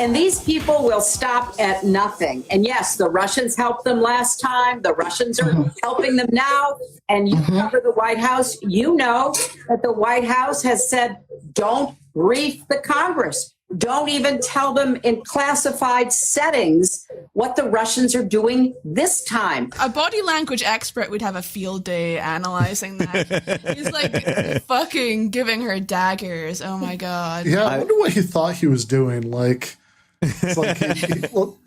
And these people will stop at nothing. And yes, the Russians helped them last time. The Russians are helping them now. And you cover the White House. You know that the White House has said, don't brief the Congress. Don't even tell them in classified settings what the Russians are doing this time. A body language expert would have a field day analyzing that. He's like fucking giving her daggers. Oh my God. Yeah, I wonder what he thought he was doing. Like, it's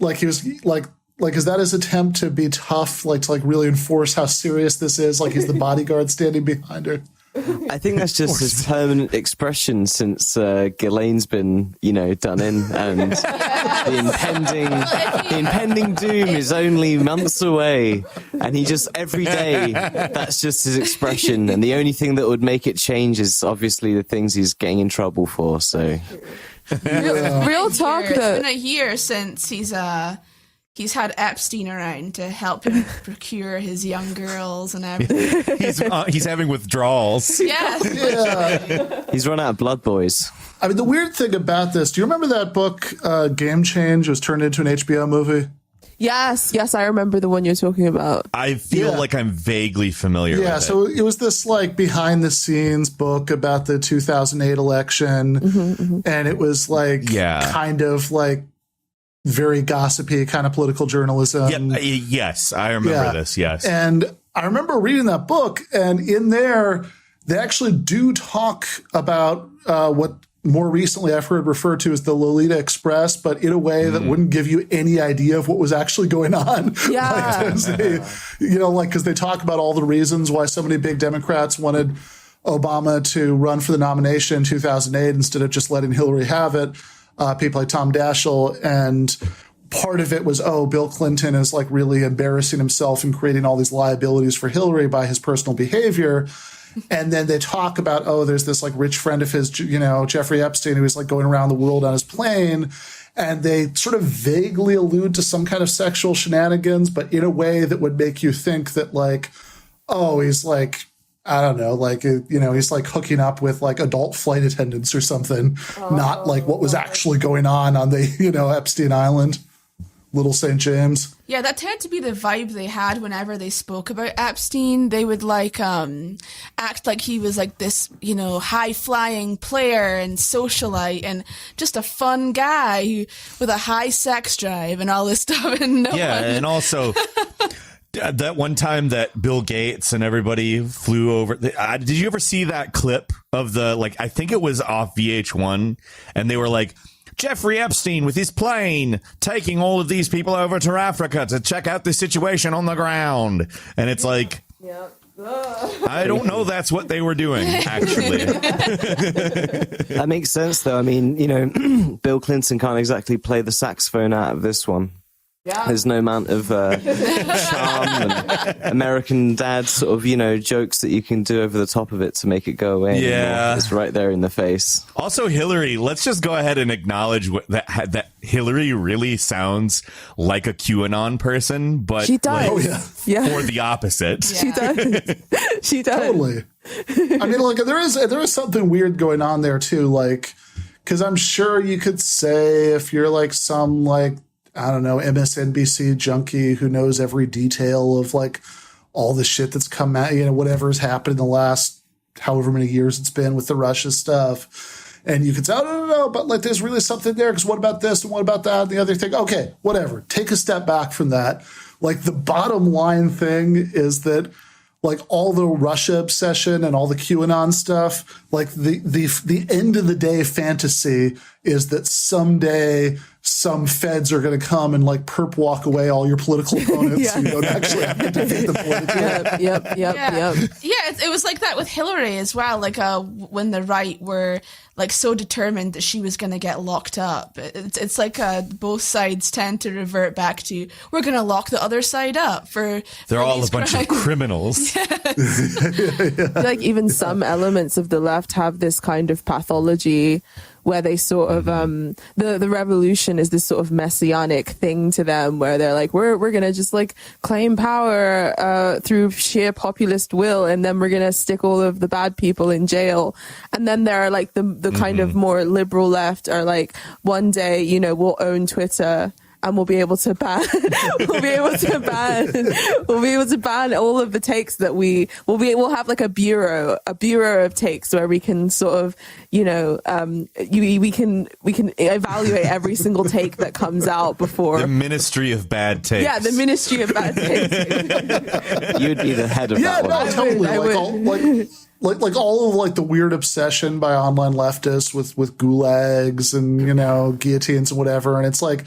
like he was like, is that his attempt to be tough? Like to really enforce how serious this is? Like he's the bodyguard standing behind her. I think that's just his permanent expression since Ghislaine's been, done in, and the impending doom is only months away, and he just every day that's just his expression, and the only thing that would make it change is obviously the things he's getting in trouble for. So, real talk. It's been a year since he's had Epstein around to help him procure his young girls and everything. He's having withdrawals. Yeah. He's run out of blood, boys. I mean, the weird thing about this, do you remember that book, Game Change, was turned into an HBO movie? Yes, I remember the one you're talking about. I feel like I'm vaguely familiar with it. Yeah, so it was this behind-the-scenes book about the 2008 election, and it was kind of very gossipy kind of political journalism. Yes, I remember this, yes. And I remember reading that book, and in there, they actually do talk about what more recently I've heard referred to as the Lolita Express, but in a way that wouldn't give you any idea of what was actually going on. Yeah. Because they talk about all the reasons why so many big Democrats wanted Obama to run for the nomination in 2008 instead of just letting Hillary have it. People like Tom Daschle, and part of it was, Bill Clinton is really embarrassing himself and creating all these liabilities for Hillary by his personal behavior. And then they talk about, there's this rich friend of his, Jeffrey Epstein, who was going around the world on his plane. And they sort of vaguely allude to some kind of sexual shenanigans, but in a way that would make you think that he's I don't know, he's hooking up with adult flight attendants or something, not what was actually going on the, Epstein Island, Little St. James. Yeah, that tended to be the vibe they had whenever they spoke about Epstein. They would act like he was this, high flying player and socialite and just a fun guy with a high sex drive and all this stuff. And and also that one time that Bill Gates and everybody flew over. Did you ever see that clip of I think it was off VH1, and they were Jeffrey Epstein with his plane taking all of these people over to Africa to check out the situation on the ground. And it's I don't know that's what they were doing, actually. That makes sense, though. I mean, Bill Clinton can't exactly play the saxophone out of this one. Yeah. There's no amount of charm and American dad sort of, jokes that you can do over the top of it to make it go away. Yeah. It's right there in the face. Also, Hillary, let's just go ahead and acknowledge that Hillary really sounds like a QAnon person, but she does. For the opposite. Yeah. She does. She does. Totally. I mean, there is something weird going on there, too, because I'm sure you could say if you're some I don't know, MSNBC junkie who knows every detail of all the shit that's come out, whatever's happened in the last however many years it's been with the Russia stuff. And you could say, no, but there's really something there, because what about this and what about that and the other thing? Okay, whatever. Take a step back from that. The bottom line thing is that all the Russia obsession and all the QAnon stuff, the end of the day fantasy is that someday some feds are going to come and perp walk away all your political opponents. So you don't actually have to defeat them politically. Yep. Yeah, it was like that with Hillary as well. When the right were so determined that she was going to get locked up. It's both sides tend to revert back to, we're going to lock the other side up they're all a bunch of criminals. Yes. Even some elements of the left have this kind of pathology where they sort of the revolution is this sort of messianic thing to them, where they're like, we're gonna just like claim power through sheer populist will, and then we're gonna stick all of the bad people in jail. And then there are like the kind of more liberal left are like, one day, you know, we'll own Twitter and we'll be able to ban we'll be able to ban all of the takes that we'll have like a bureau of takes where we can sort of, you know, we can evaluate every single take that comes out before. The Ministry of Bad Takes. Yeah, the Ministry of Bad Takes. You'd be the head of Yeah, that one. no, totally. I would. Like all of like the weird obsession by online leftists with gulags and, you know, guillotines and whatever. And it's like,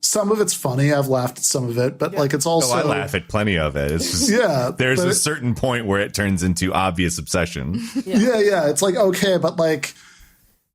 some of it's funny. I've laughed at some of it, but like it's also. Oh, I laugh at plenty of it. It's just, there's a certain point where it turns into obvious obsession. Yeah. It's like, okay, but like,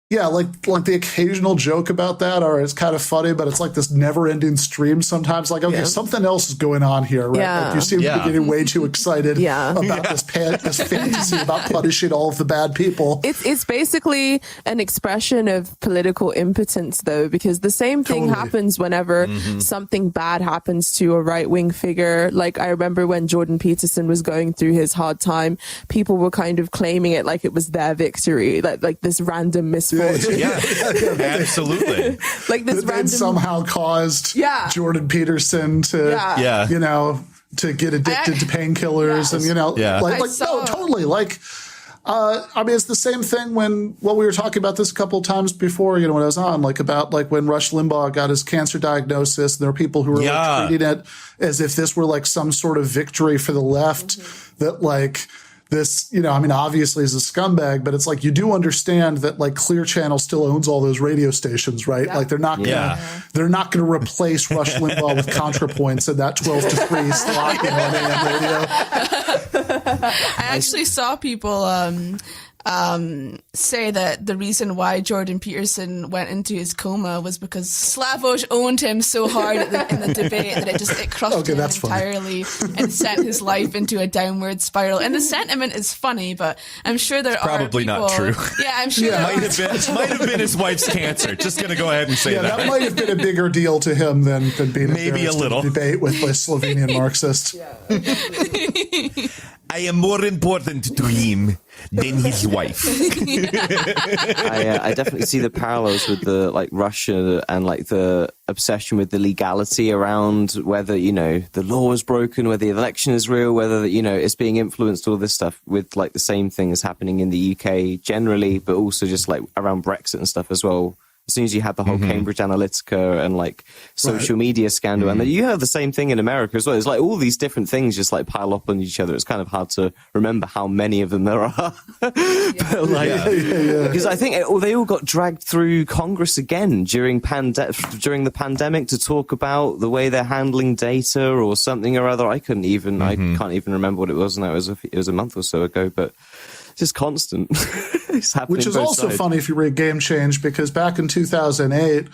yeah, like the occasional joke about that, or it's kind of funny, but it's like this never-ending stream sometimes. Like, okay, something else is going on here, right? Yeah. Like you seem to be getting way too excited about this fantasy about punishing all of the bad people. It's basically an expression of political impotence, though, because the same thing happens whenever something bad happens to a right-wing figure. Like, I remember when Jordan Peterson was going through his hard time, people were kind of claiming it like it was their victory, like this random misfortune. Yeah, absolutely. Like this It somehow caused Jordan Peterson to, you know, to get addicted to painkillers and, you know, no, totally. Like, I mean, it's the same thing we were talking about this a couple of times before, you know, when I was on, like about like when Rush Limbaugh got his cancer diagnosis, and there were people who were like treating it as if this were like some sort of victory for the left that like, this, you know, I mean, obviously is a scumbag, but it's like you do understand that like Clear Channel still owns all those radio stations, right? Like they're not gonna replace Rush Limbaugh with ContraPoints in that 12 to 3 slot, you know, on AM radio. I actually saw people say that the reason why Jordan Peterson went into his coma was because Slavoj owned him so hard in the debate that it crushed him entirely and sent his life into a downward spiral. And the sentiment is funny, but I'm sure there are probably people, not true. Yeah, I'm sure it might have been his wife's cancer. Just gonna go ahead and say that. That might have been a bigger deal to him than being maybe a little in a debate with a Slovenian Marxist. I am more important to him than his wife. I definitely see the parallels with the like Russia and like the obsession with the legality around whether, you know, the law is broken, whether the election is real, whether, you know, it's being influenced, all this stuff with like the same thing is happening in the UK generally, but also just like around Brexit and stuff as well. As soon as you had the whole Cambridge Analytica and like social media scandal, and then you have the same thing in America as well. It's like all these different things just like pile up on each other. It's kind of hard to remember how many of them there are. But like, because I think they all got dragged through Congress again during the pandemic to talk about the way they're handling data or something or other. I can't even remember what it was, and that was it was a month or so ago, but. Just constant. It's happening. Which is also funny if you read Game Change, because back in 2008,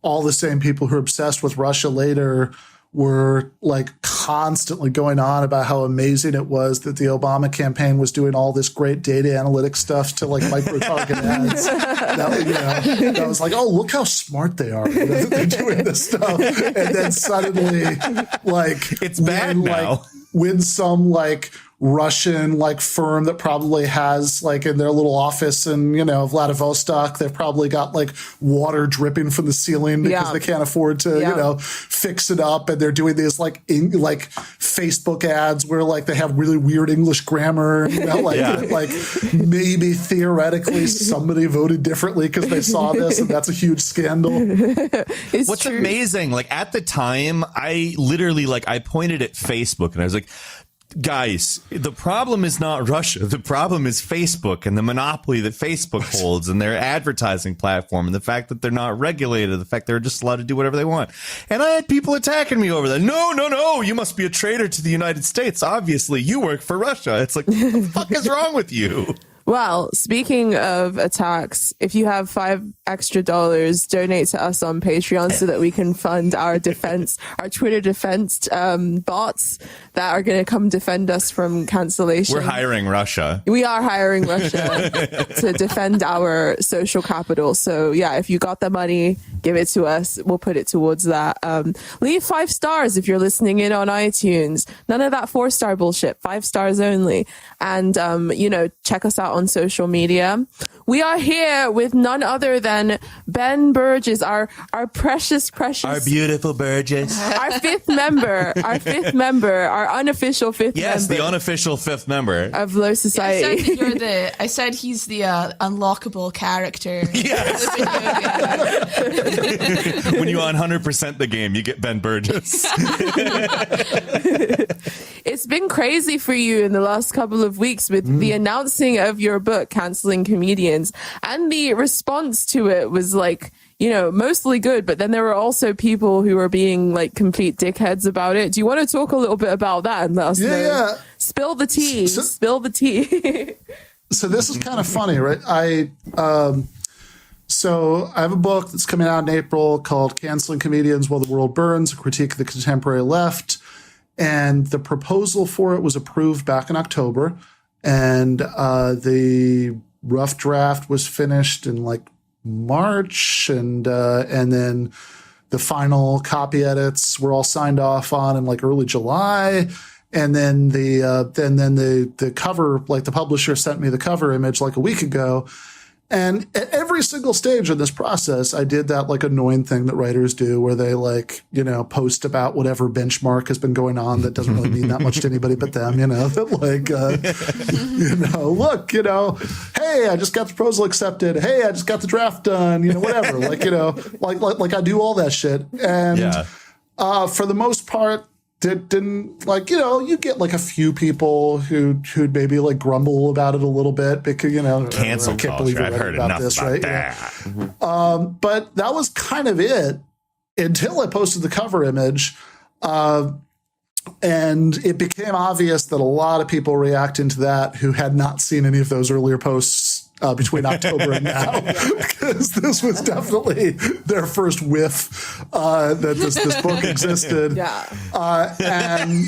all the same people who are obsessed with Russia later were like constantly going on about how amazing it was that the Obama campaign was doing all this great data analytics stuff to like micro-target ads. That was like, oh, look how smart they are. You know, that they're doing this stuff. And then suddenly, like, it's bad now. When some like Russian like firm that probably has like in their little office in, you know, Vladivostok, they've probably got like water dripping from the ceiling because they can't afford to, you know, fix it up. And they're doing these like Facebook ads where like they have really weird English grammar, you know, like maybe theoretically somebody voted differently because they saw this, and that's a huge scandal. What's amazing, like at the time, I literally like I pointed at Facebook and I was like, guys, the problem is not Russia. The problem is Facebook and the monopoly that Facebook holds and their advertising platform and the fact that they're not regulated, the fact they're just allowed to do whatever they want. And I had people attacking me over that. No, you must be a traitor to the United States. Obviously, you work for Russia. It's like, what the fuck is wrong with you? Well, speaking of attacks, if you have $5 extra, donate to us on Patreon so that we can fund our defense, our Twitter defense bots that are going to come defend us from cancellation. We're hiring Russia. We are hiring Russia to defend our social capital. So yeah, if you got the money, give it to us. We'll put it towards that. Leave 5 stars if you're listening in on iTunes. None of that 4-star bullshit. 5 stars only. And, check us out on social media. We are here with none other than Ben Burgis, our precious, Our beautiful Burgis. our fifth member, our unofficial fifth member. Yes, the unofficial 5th member. Of Low Society. I said he's the unlockable character. Yes. When you 100% the game, you get Ben Burgis. It's been crazy for you in the last couple of weeks with the announcing of your book, Canceling Comedians. And the response to it was like, mostly good. But then there were also people who were being like complete dickheads about it. Do you want to talk a little bit about that and let us know? Yeah. Spill the tea. Spill the tea. So this is kind of funny, right? So I have a book that's coming out in April called Canceling Comedians While the World Burns, a critique of the contemporary left. And the proposal for it was approved back in October. And the rough draft was finished in like March. And then the final copy edits were all signed off on in like early July. And then the cover, like the publisher sent me the cover image like a week ago. And at every single stage of this process, I did that like annoying thing that writers do where they like, post about whatever benchmark has been going on that doesn't really mean that much to anybody but them, that like, look, hey, I just got the proposal accepted. Hey, I just got the draft done, whatever. Like I do all that shit. And for the most part, didn't like, you get like a few people who'd maybe like grumble about it a little bit because, Cancel culture. I've heard enough about that. But that was kind of it until I posted the cover image. And it became obvious that a lot of people reacting to that who had not seen any of those earlier posts between October and now, because this was definitely their first whiff that this book existed. Yeah. And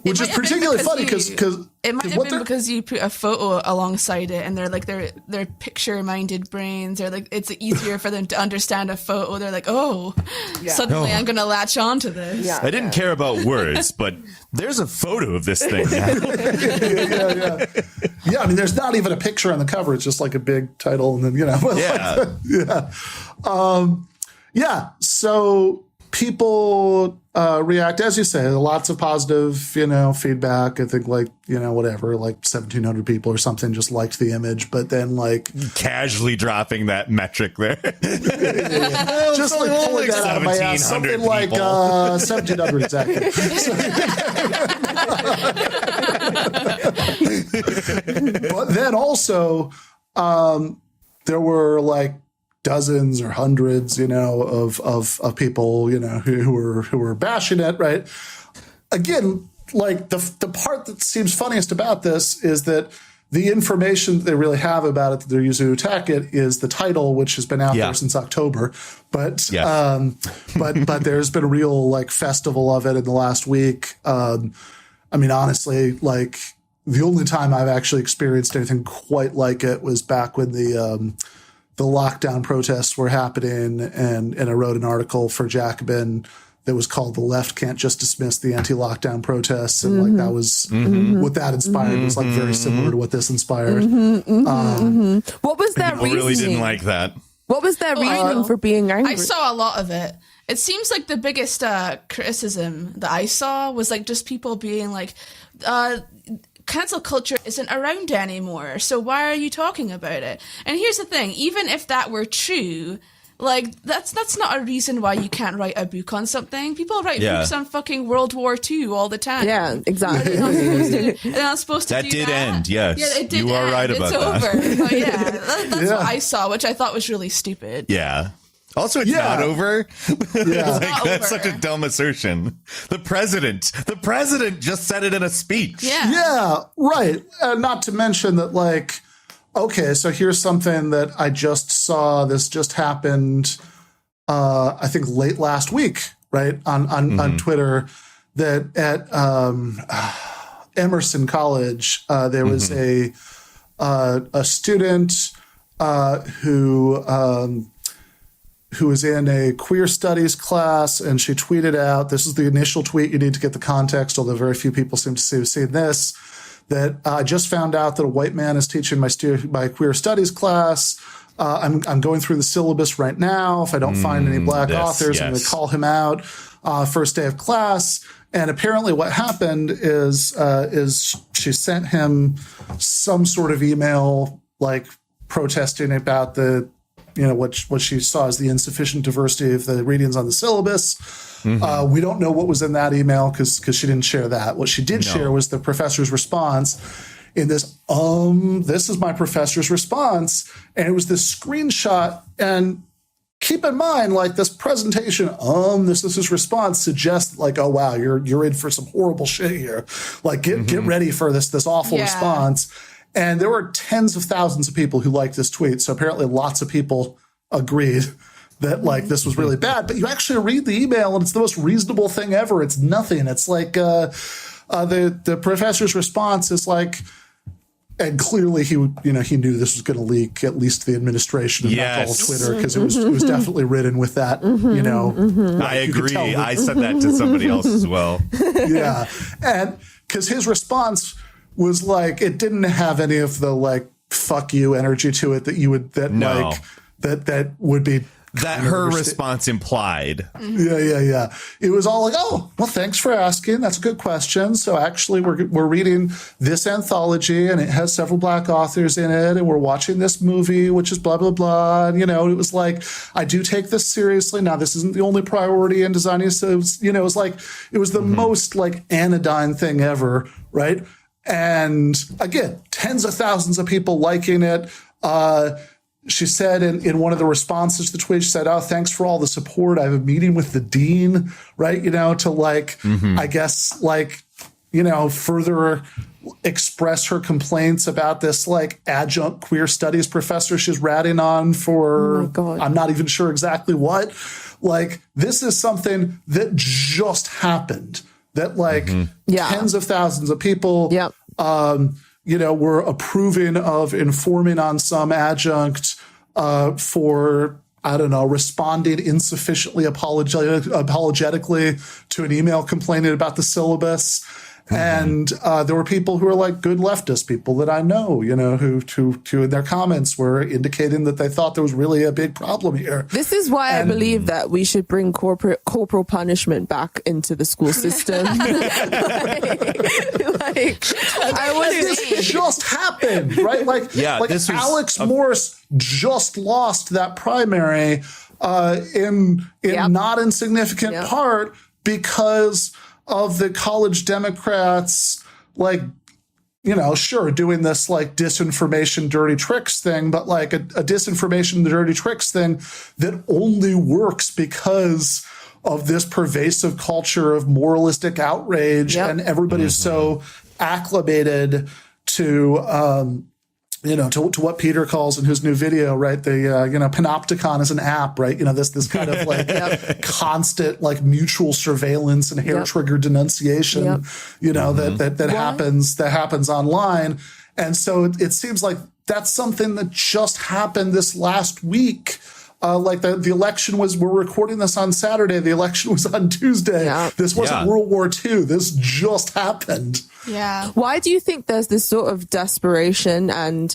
which is particularly funny because it might have been because you put a photo alongside it and they're like they're picture minded brains, or like it's easier for them to understand a photo. They're like, suddenly I'm gonna latch on to this. Yeah. I didn't care about words, but there's a photo of this thing. Yeah, I mean, there's not even a picture on the cover. It's just like a big title, and then So people react, as you say, lots of positive, feedback. I think like, whatever, like 1,700 people or something just liked the image, but then like casually dropping that metric there. Just like pulling that out of my ass. Something like 1,700 exactly. But then also, there were like dozens or hundreds, of people, who were bashing it, right? Again, like the part that seems funniest about this is that the information that they really have about it that they're using to attack it is the title, which has been out there since October. But but there's been a real like festival of it in the last week. I mean, honestly, like the only time I've actually experienced anything quite like it was back when the lockdown protests were happening, and I wrote an article for Jacobin that was called "The Left Can't Just Dismiss the Anti-Lockdown Protests," and like that was what that inspired was like very similar to what this inspired. What was that People reasoning? really didn't like that. What was their reasoning for being angry? I saw a lot of it. It seems like the biggest criticism that I saw was like just people being like, cancel culture isn't around anymore, so why are you talking about it? And here's the thing, even if that were true, like that's not a reason why you can't write a book on something. People write books on fucking World War II all the time. Yeah, exactly. They're not supposed to That do did that. end, yes. Yeah, it did You are end. right about it's that. over. But that's what I saw, which I thought was really stupid. Yeah. Also, it's not over. Yeah. That's such a dumb assertion. The president just said it in a speech. Yeah, right. Not to mention that, like, okay, so here's something that I just saw. This just happened, I think, late last week, right, on Twitter, that at Emerson College, there was a student who was in a queer studies class, and she tweeted out, this is the initial tweet, you need to get the context, although very few people seem to have seen this, that I just found out that a white man is teaching my queer studies class. I'm going through the syllabus right now. If I don't find any black authors, I'm going to call him out first day of class. And apparently what happened is she sent him some sort of email, like protesting about the, what she saw as the insufficient diversity of the readings on the syllabus. We don't know what was in that email because she didn't share that. What she did share was the professor's response in this, this is my professor's response. And it was this screenshot. And keep in mind, like, this presentation, this is his response, suggests like, oh wow, you're in for some horrible shit here. Like, get ready for this awful response. And there were tens of thousands of people who liked this tweet. So apparently lots of people agreed that, like, this was really bad. But you actually read the email and it's the most reasonable thing ever. It's nothing. It's like the professor's response is like, and clearly he knew this was going to leak at least the administration and not all Twitter, because it was definitely written with that, I agree. I said that to somebody else as well. Yeah. And because his response was like, it didn't have any of the like fuck you energy to it that you would that would be that her response implied. Yeah. It was all like, oh, well, thanks for asking. That's a good question. So actually, we're reading this anthology, and it has several black authors in it, and we're watching this movie, which is blah blah blah. And, it was like, I do take this seriously. Now, this isn't the only priority in designing. So, it was like, it was the most like anodyne thing ever, right? And again, tens of thousands of people liking it. She said in one of the responses to the tweet, she said, oh, thanks for all the support. I have a meeting with the dean, right? To like, I guess, like, further express her complaints about this like adjunct queer studies professor she's ratting on for, I'm not even sure exactly what. Like, this is something that just happened, that like tens of thousands of people, were approving of informing on some adjunct for, I don't know, responding insufficiently apologetically to an email complaining about the syllabus. And there were people who were like good leftist people that I know, who in their comments were indicating that they thought there was really a big problem here. This is why I believe that we should bring corporal punishment back into the school system. This just happened, right? Like, Alex Morris just lost that primary in not insignificant part because of the college Democrats, like, sure, doing this like disinformation, dirty tricks thing, but like a disinformation, dirty tricks thing that only works because of this pervasive culture of moralistic outrage, and everybody's so acclimated to, to what Peter calls in his new video, right? The, panopticon is an app, right? This kind of like constant, like mutual surveillance and hair trigger denunciation, that happens online. And so it seems like that's something that just happened this last week. Like the election we're recording this on Saturday. The election was on Tuesday. Yeah. This wasn't World War II. This just happened. Yeah. Why do you think there's this sort of desperation and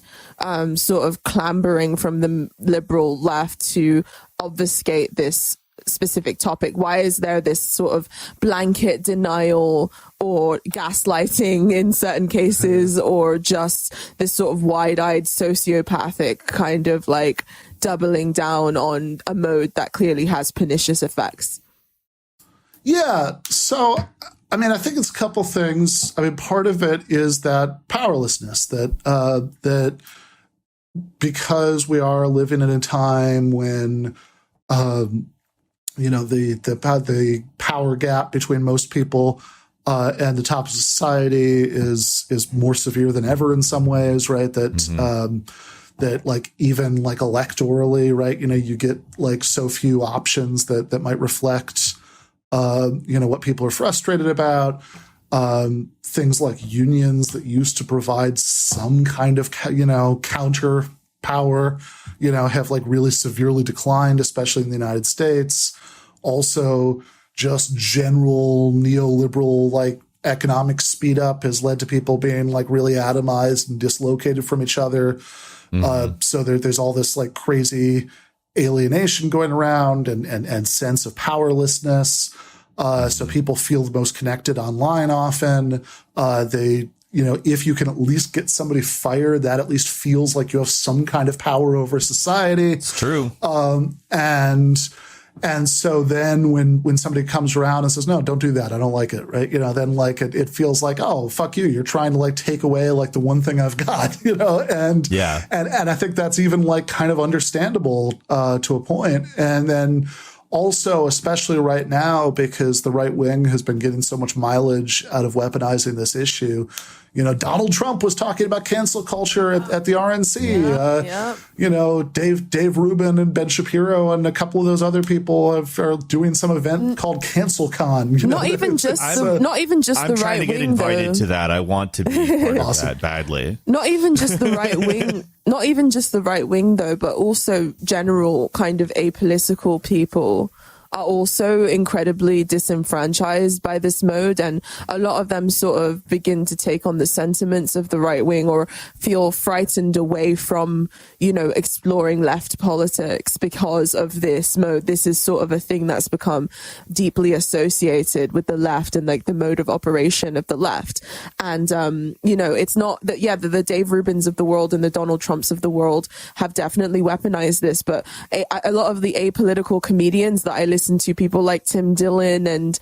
sort of clambering from the liberal left to obfuscate this specific topic? Why is there this sort of blanket denial or gaslighting in certain cases, or just this sort of wide-eyed sociopathic kind of like doubling down on a mode that clearly has pernicious effects? Yeah. So, I mean, I think it's a couple things. I mean, part of it is that powerlessness, that because we are living in a time when the power gap between most people and the top of society is more severe than ever in some ways, right? That like even like electorally, right? You get like so few options that might reflect, what people are frustrated about. Things like unions that used to provide some kind of, counter power, have like really severely declined, especially in the United States. Also, just general neoliberal like economic speed up has led to people being like really atomized and dislocated from each other. So there's all this like crazy alienation going around and sense of powerlessness. So people feel the most connected online often. If you can at least get somebody fired, that at least feels like you have some kind of power over society. It's true. And so then when somebody comes around and says, no, don't do that, I don't like it, right? Then like it feels like, oh, fuck you. You're trying to like take away like the one thing I've got, and I think that's even like kind of understandable to a point. And then also, especially right now, because the right wing has been getting so much mileage out of weaponizing this issue. Donald Trump was talking about cancel culture at the RNC. Dave Rubin and Ben Shapiro and a couple of those other people are doing some event called CancelCon. Not even just the I'm right trying to get wing, invited though. to that. I want to be part of that badly. Not even just the right wing. Not even just the right wing, though, but also general kind of apolitical people are also incredibly disenfranchised by this mode, and a lot of them sort of begin to take on the sentiments of the right wing or feel frightened away from, exploring left politics because of this mode. This is sort of a thing that's become deeply associated with the left and like the mode of operation of the left. And, it's not that, the Dave Rubins of the world and the Donald Trumps of the world have definitely weaponized this, but a lot of the apolitical comedians that I listen to, people like Tim Dillon and,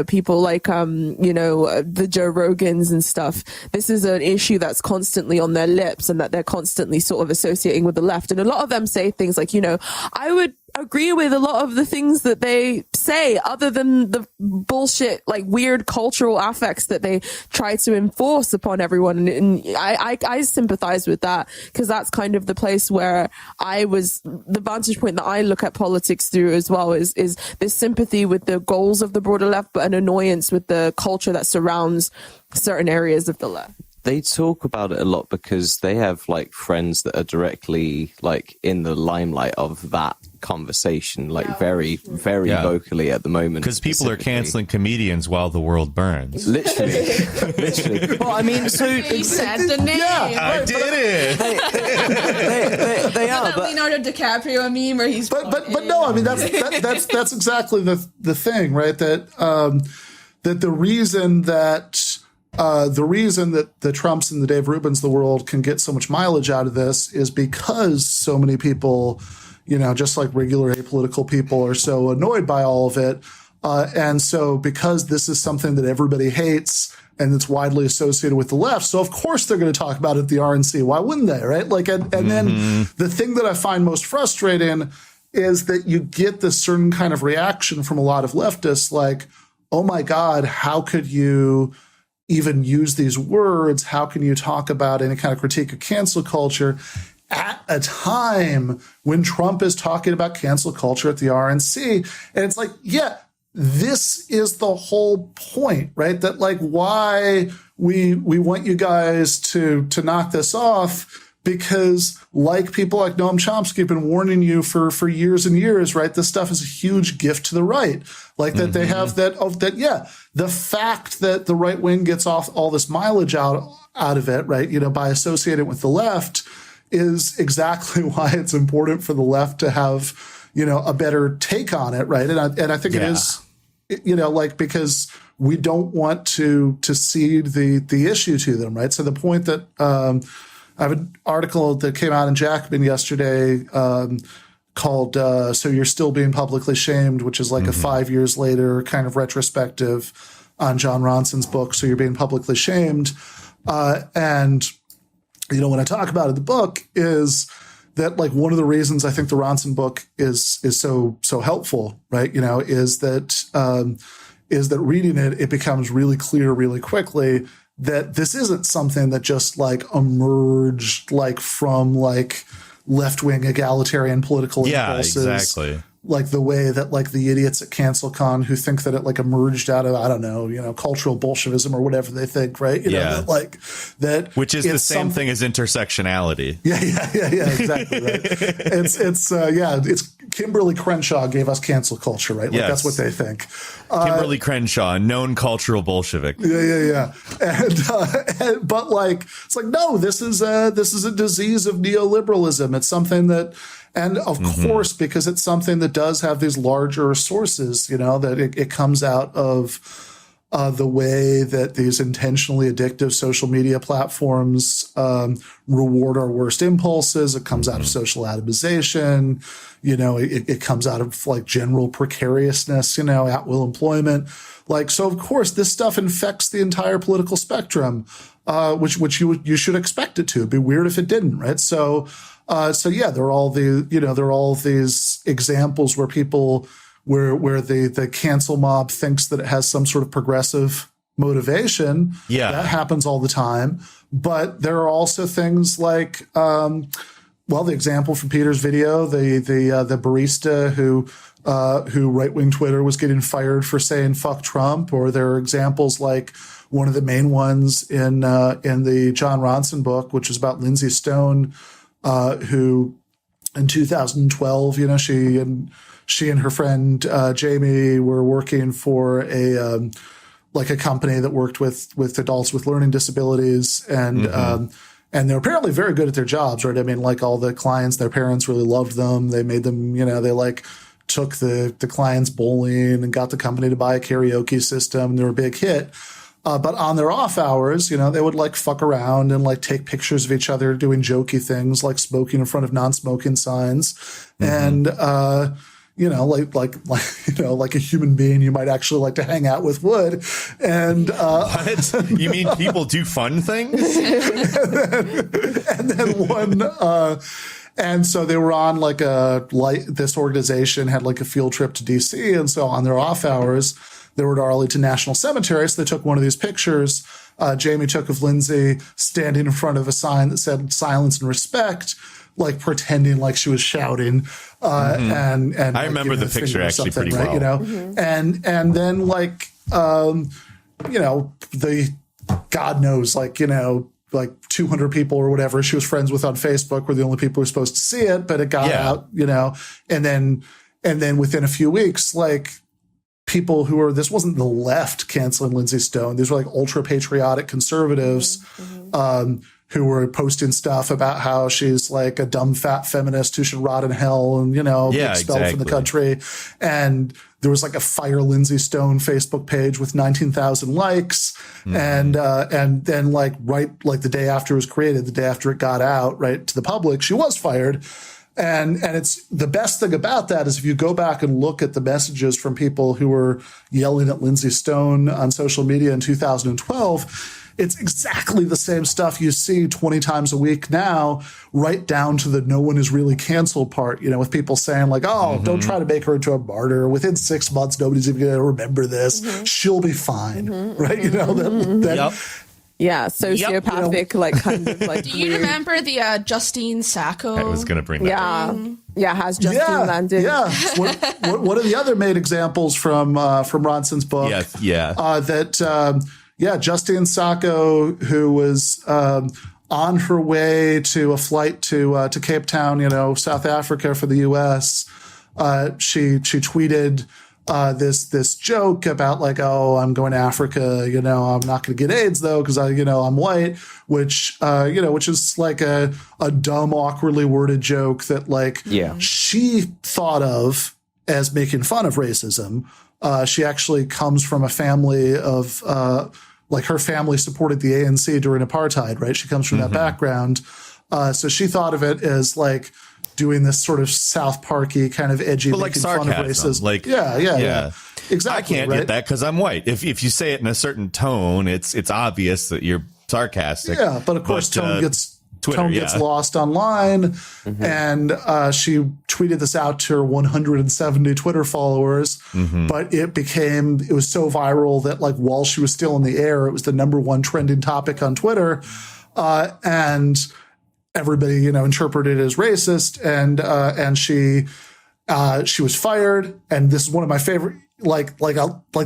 people like, the Joe Rogans and stuff. This is an issue that's constantly on their lips and that they're constantly sort of associating with the left. And a lot of them say things like, I would agree with a lot of the things that they say, other than the bullshit, like weird cultural affects that they try to enforce upon everyone. And I sympathize with that, because that's kind of the place where the vantage point that I look at politics through as well is this sympathy with the goals of the broader left, but an annoyance with the culture that surrounds certain areas of the left. They talk about it a lot because they have like friends that are directly like in the limelight of that conversation, like very, very vocally at the moment. Because people are canceling comedians while the world burns. Literally. Well, I mean, so He said the name. Yeah, I did it. they are, That but Leonardo DiCaprio meme where he's but no, I mean that's exactly the thing, right? That the reason that the Trumps and the Dave Rubins of the world can get so much mileage out of this is because so many people, just like regular apolitical people, are so annoyed by all of it. And so because this is something that everybody hates and it's widely associated with the left, so of course they're going to talk about it at the RNC. Why wouldn't they, right? Like, and then the thing that I find most frustrating is that you get this certain kind of reaction from a lot of leftists, like, oh my God, how could you even use these words? How can you talk about any kind of critique of cancel culture at a time when Trump is talking about cancel culture at the RNC? And it's like, this is the whole point, right? That like why we want you guys to knock this off, because like people like Noam Chomsky have been warning you for years and years, right? This stuff is a huge gift to the right. Like that they have the fact that the right wing gets off all this mileage out of it, right? By associating with the left is exactly why it's important for the left to have, a better take on it, right? And I think it is, because we don't want to cede the issue to them, right? So the point that I have an article that came out in Jacobin yesterday called So You're Still Being Publicly Shamed, which is like a 5 years later kind of retrospective on John Ronson's book, So You're Being Publicly Shamed. And, what I talk about in the book is that like one of the reasons I think the Ronson book is so helpful, right? Is that reading it becomes really clear really quickly that this isn't something that just like emerged like from like left-wing egalitarian political impulses. Yeah, exactly. Like the way that like the idiots at CancelCon who think that it like emerged out of, I don't know, cultural Bolshevism or whatever they think, right? Which is the same thing as intersectionality. Yeah, exactly, right. It's Kimberly Crenshaw gave us cancel culture, right? Like that's what they think. Kimberly Crenshaw, known cultural Bolshevik. Yeah. But like, it's like, no, this is a disease of neoliberalism. It's something that, and of course, because it's something that does have these larger sources, that it comes out of the way that these intentionally addictive social media platforms reward our worst impulses. It comes out of social atomization. It comes out of like general precariousness, at will employment. Like, so of course, this stuff infects the entire political spectrum, which you should expect it to. It'd be weird if it didn't, right? So there are all these examples where people, where the cancel mob thinks that it has some sort of progressive motivation. Yeah, that happens all the time. But there are also things like, the example from Peter's video, the barista who right-wing Twitter was getting fired for saying "fuck Trump," or there are examples like one of the main ones in the John Ronson book, which is about Lindsay Stone, who in 2012, she and her friend Jamie were working for a company that worked with adults with learning disabilities, and they're apparently very good at their jobs, right? I mean, like all the clients, their parents really loved them. They made them, they like took the clients bowling and got the company to buy a karaoke system. They were a big hit. But on their off hours, they would like fuck around and like take pictures of each other doing jokey things like smoking in front of non-smoking signs. And, like a human being you might actually like to hang out with would. And what? You mean people do fun things? And so they were on this organization had like a field trip to DC. And so on their off hours, they were at Arlington National Cemetery. So they took one of these pictures. Jamie took of Lindsay standing in front of a sign that said "Silence and Respect," like pretending like she was shouting. And I remember the picture actually pretty well. And then the God knows, like 200 people or whatever she was friends with on Facebook were the only people who were supposed to see it, but it got out, and then within a few weeks, people who were, this wasn't the left canceling Lindsay Stone. These were like ultra patriotic conservatives, who were posting stuff about how she's like a dumb fat feminist who should rot in hell and, be expelled from the country. And there was like a Fire Lindsay Stone Facebook page with 19,000 likes. And then the day after it was created, the day after it got out right to the public, she was fired. And it's the best thing about that is if you go back and look at the messages from people who were yelling at Lindsay Stone on social media in 2012, it's exactly the same stuff you see 20 times a week now, right down to the no one is really canceled part, with people saying like, oh, don't try to make her into a martyr. Within 6 months, nobody's even going to remember this. She'll be fine. Right. Yep. Yeah, sociopathic, kind of Do you remember the Justine Sacco? I was going to bring that up. Yeah, has Justine landed? Yeah. One of the other main examples from Ronson's book. Justine Sacco, who was on her way to a flight to Cape Town, South Africa for the U.S. She tweeted this joke about like, oh, I'm going to Africa, I'm not going to get AIDS though because I'm white, which is like a dumb, awkwardly worded joke that she thought of as making fun of racism. She actually comes from a family of her family supported the ANC during apartheid, right? She comes from that background. So she thought of it as like doing this sort of South Parky kind of edgy, making fun of racism. Yeah. Exactly. I can't get that because I'm white. If you say it in a certain tone, it's obvious that you're sarcastic. Yeah, but of course tone gets tone gets lost online. And she tweeted this out to her 170 Twitter followers, but it was so viral that like while she was still in the air, it was the #1 trending topic on Twitter. And everybody, interpreted it as racist. And she was fired. And this is one of my favorite, like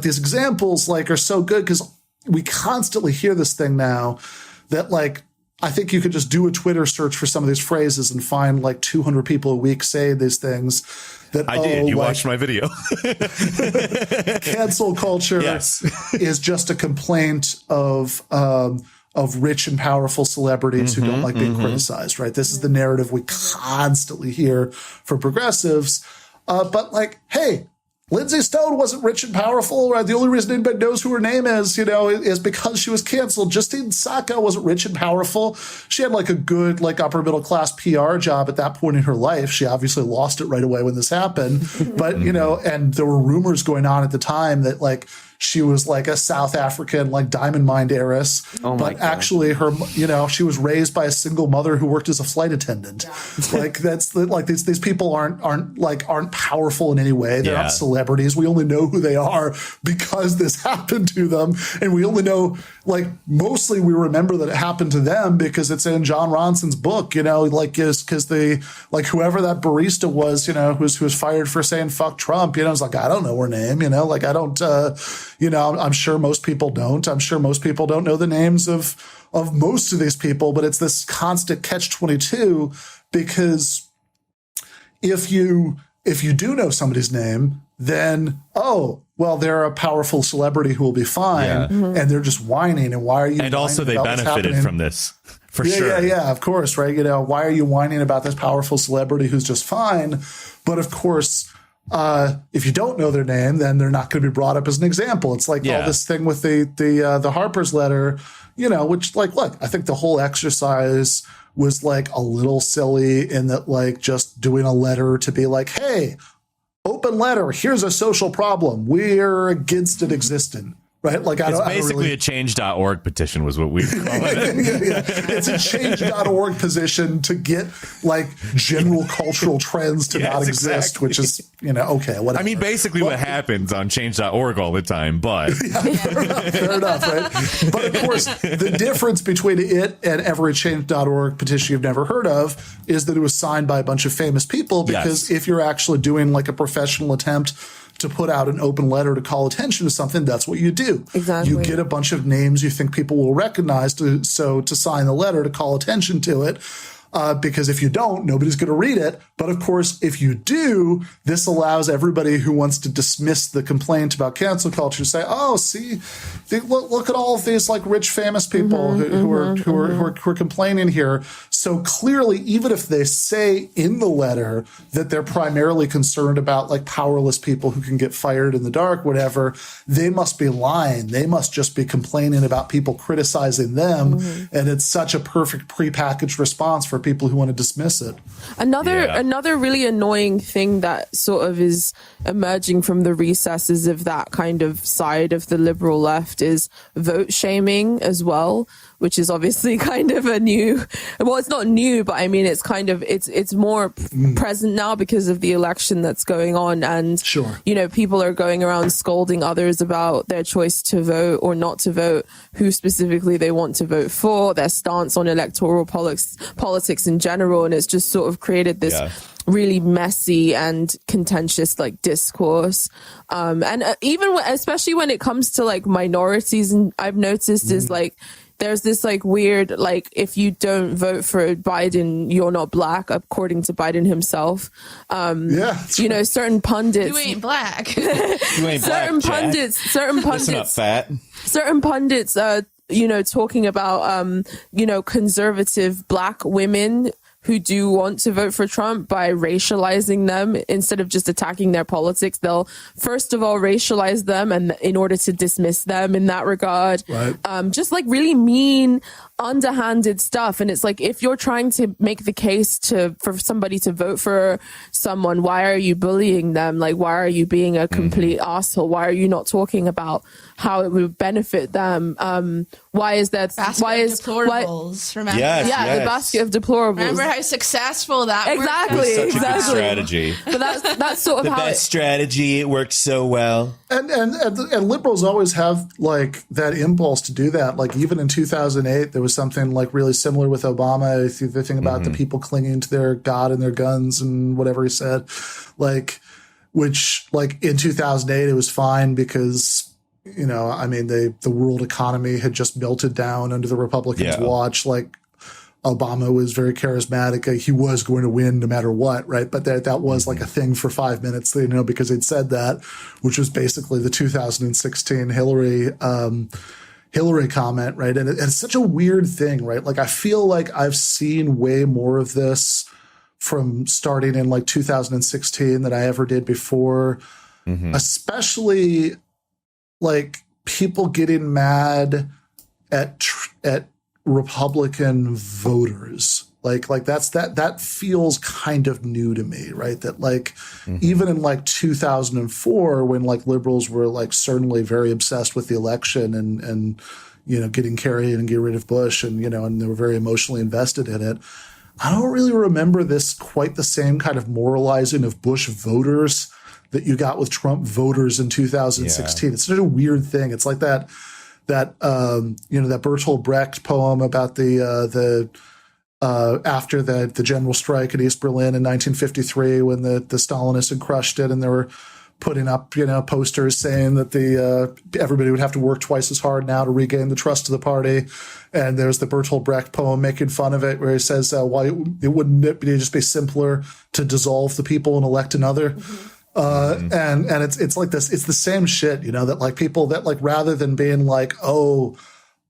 these examples are so good because we constantly hear this thing now that I think you could just do a Twitter search for some of these phrases and find 200 people a week say these things. That I did. You watched my video. Cancel culture is just a complaint of rich and powerful celebrities who don't like being criticized, right? This is the narrative we constantly hear from progressives. But hey, Lindsay Stone wasn't rich and powerful, right? The only reason anybody knows who her name is, is because she was canceled. Justine Sacco wasn't rich and powerful. She had a good, upper middle class PR job at that point in her life. She obviously lost it right away when this happened. But, and there were rumors going on at the time that she was a South African diamond mine heiress, but actually her, she was raised by a single mother who worked as a flight attendant. That's these people aren't powerful in any way. They're not celebrities. We only know who they are because this happened to them, and we only know mostly we remember that it happened to them because it's in John Ronson's book. Because they whoever that barista was, who was fired for saying fuck Trump. It's I don't know her name. I don't. I'm sure most people don't. I'm sure most people don't know the names of most of these people, but it's this constant catch-22 because if you do know somebody's name, then, they're a powerful celebrity who will be fine, and they're just whining. And why are you? And also, they benefited from this for sure. Yeah, of course, right? Why are you whining about this powerful celebrity who's just fine? But of course, if you don't know their name, then they're not going to be brought up as an example. It's all this thing with the Harper's letter, which look, I think the whole exercise was a little silly in that just doing a letter to be hey, open letter, here's a social problem, we're against it existing. Right? It's basically a change.org petition was what we call it. It's a change.org position to get general cultural trends to not exist, which is, okay, whatever. I mean, basically what happens on change.org all the time, but. Fair enough, right? But of course, the difference between it and every change.org petition you've never heard of is that it was signed by a bunch of famous people because if you're actually doing a professional attempt to put out an open letter to call attention to something, that's what you do. Exactly. You get a bunch of names you think people will recognize to sign the letter to call attention to it. Because if you don't, nobody's going to read it. But of course, if you do, this allows everybody who wants to dismiss the complaint about cancel culture to say, "Oh, see, look at all of these rich, famous people who are complaining here." So clearly, even if they say in the letter that they're primarily concerned about powerless people who can get fired in the dark, whatever, they must be lying. They must just be complaining about people criticizing them, and it's such a perfect prepackaged response for people who want to dismiss it. Another really annoying thing that sort of is emerging from the recesses of that kind of side of the liberal left is vote shaming as well, which is obviously kind of a new, well, it's not new, but I mean, it's kind of, it's more present now because of the election that's going on. And, people are going around scolding others about their choice to vote or not to vote, who specifically they want to vote for, their stance on electoral politics in general. And it's just sort of created this really messy and contentious discourse. And even especially when it comes to minorities, and I've noticed is there's this weird, if you don't vote for Biden, you're not black, according to Biden himself. Certain pundits. You ain't black. You ain't certain black, pundits, certain pundits. Listen up, fat. Certain pundits, talking about, conservative black women who do want to vote for Trump by racializing them instead of just attacking their politics. They'll first of all racialize them and in order to dismiss them in that regard. Right. Just really mean, underhanded stuff. And it's like, if you're trying to make the case for somebody to vote for someone, why are you bullying them? Like, why are you being a complete asshole? Why are you not talking about how it would benefit them? Why is that? Deplorables? Remember? The basket of deplorables. Remember how successful that exactly, worked? Such a good exactly. strategy. But that's sort of The how best strategy. It works so well. And liberals always have like that impulse to do that. Like even in 2008, there was something like really similar with Obama. The thing about the people clinging to their God and their guns and whatever he said, like, which like in 2008, it was fine because, you know, I mean, the world economy had just melted down under the Republicans' watch. Like Obama was very charismatic. He was going to win no matter what, right? But that was like a thing for 5 minutes, you know, because they'd said that, which was basically the 2016 Hillary comment, right? And it's such a weird thing, right? Like I feel like I've seen way more of this from starting in like 2016 than I ever did before, especially like people getting mad at Republican voters. Like that feels kind of new to me, right? That like even in like 2004, when like liberals were like certainly very obsessed with the election and you know, getting Kerry and get rid of Bush and, you know, and they were very emotionally invested in it. I don't really remember this quite the same kind of moralizing of Bush voters that you got with Trump voters in 2016. It's such a weird thing. It's like that you know, that Bertolt Brecht poem about the after the general strike at East Berlin in 1953 when the Stalinists had crushed it and they were putting up, you know, posters saying that everybody would have to work twice as hard now to regain the trust of the party. And there's the Bertolt Brecht poem making fun of it where he says, why it wouldn't just be simpler to dissolve the people and elect another? And it's like this, it's the same shit, you know, that like people that like, rather than being like,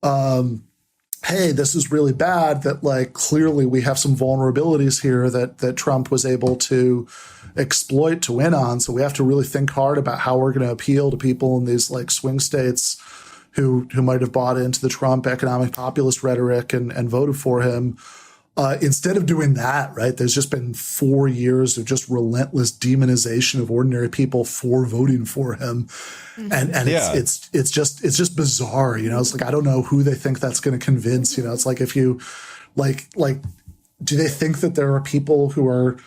hey, this is really bad, that like clearly we have some vulnerabilities here that Trump was able to exploit to win on. So we have to really think hard about how we're going to appeal to people in these like swing states who might have bought into the Trump economic populist rhetoric and voted for him. Instead of doing that, right, there's just been 4 years of just relentless demonization of ordinary people for voting for him. And it's just bizarre, you know. It's like, I don't know who they think that's going to convince, you know. It's like, if you like do they think that there are people who are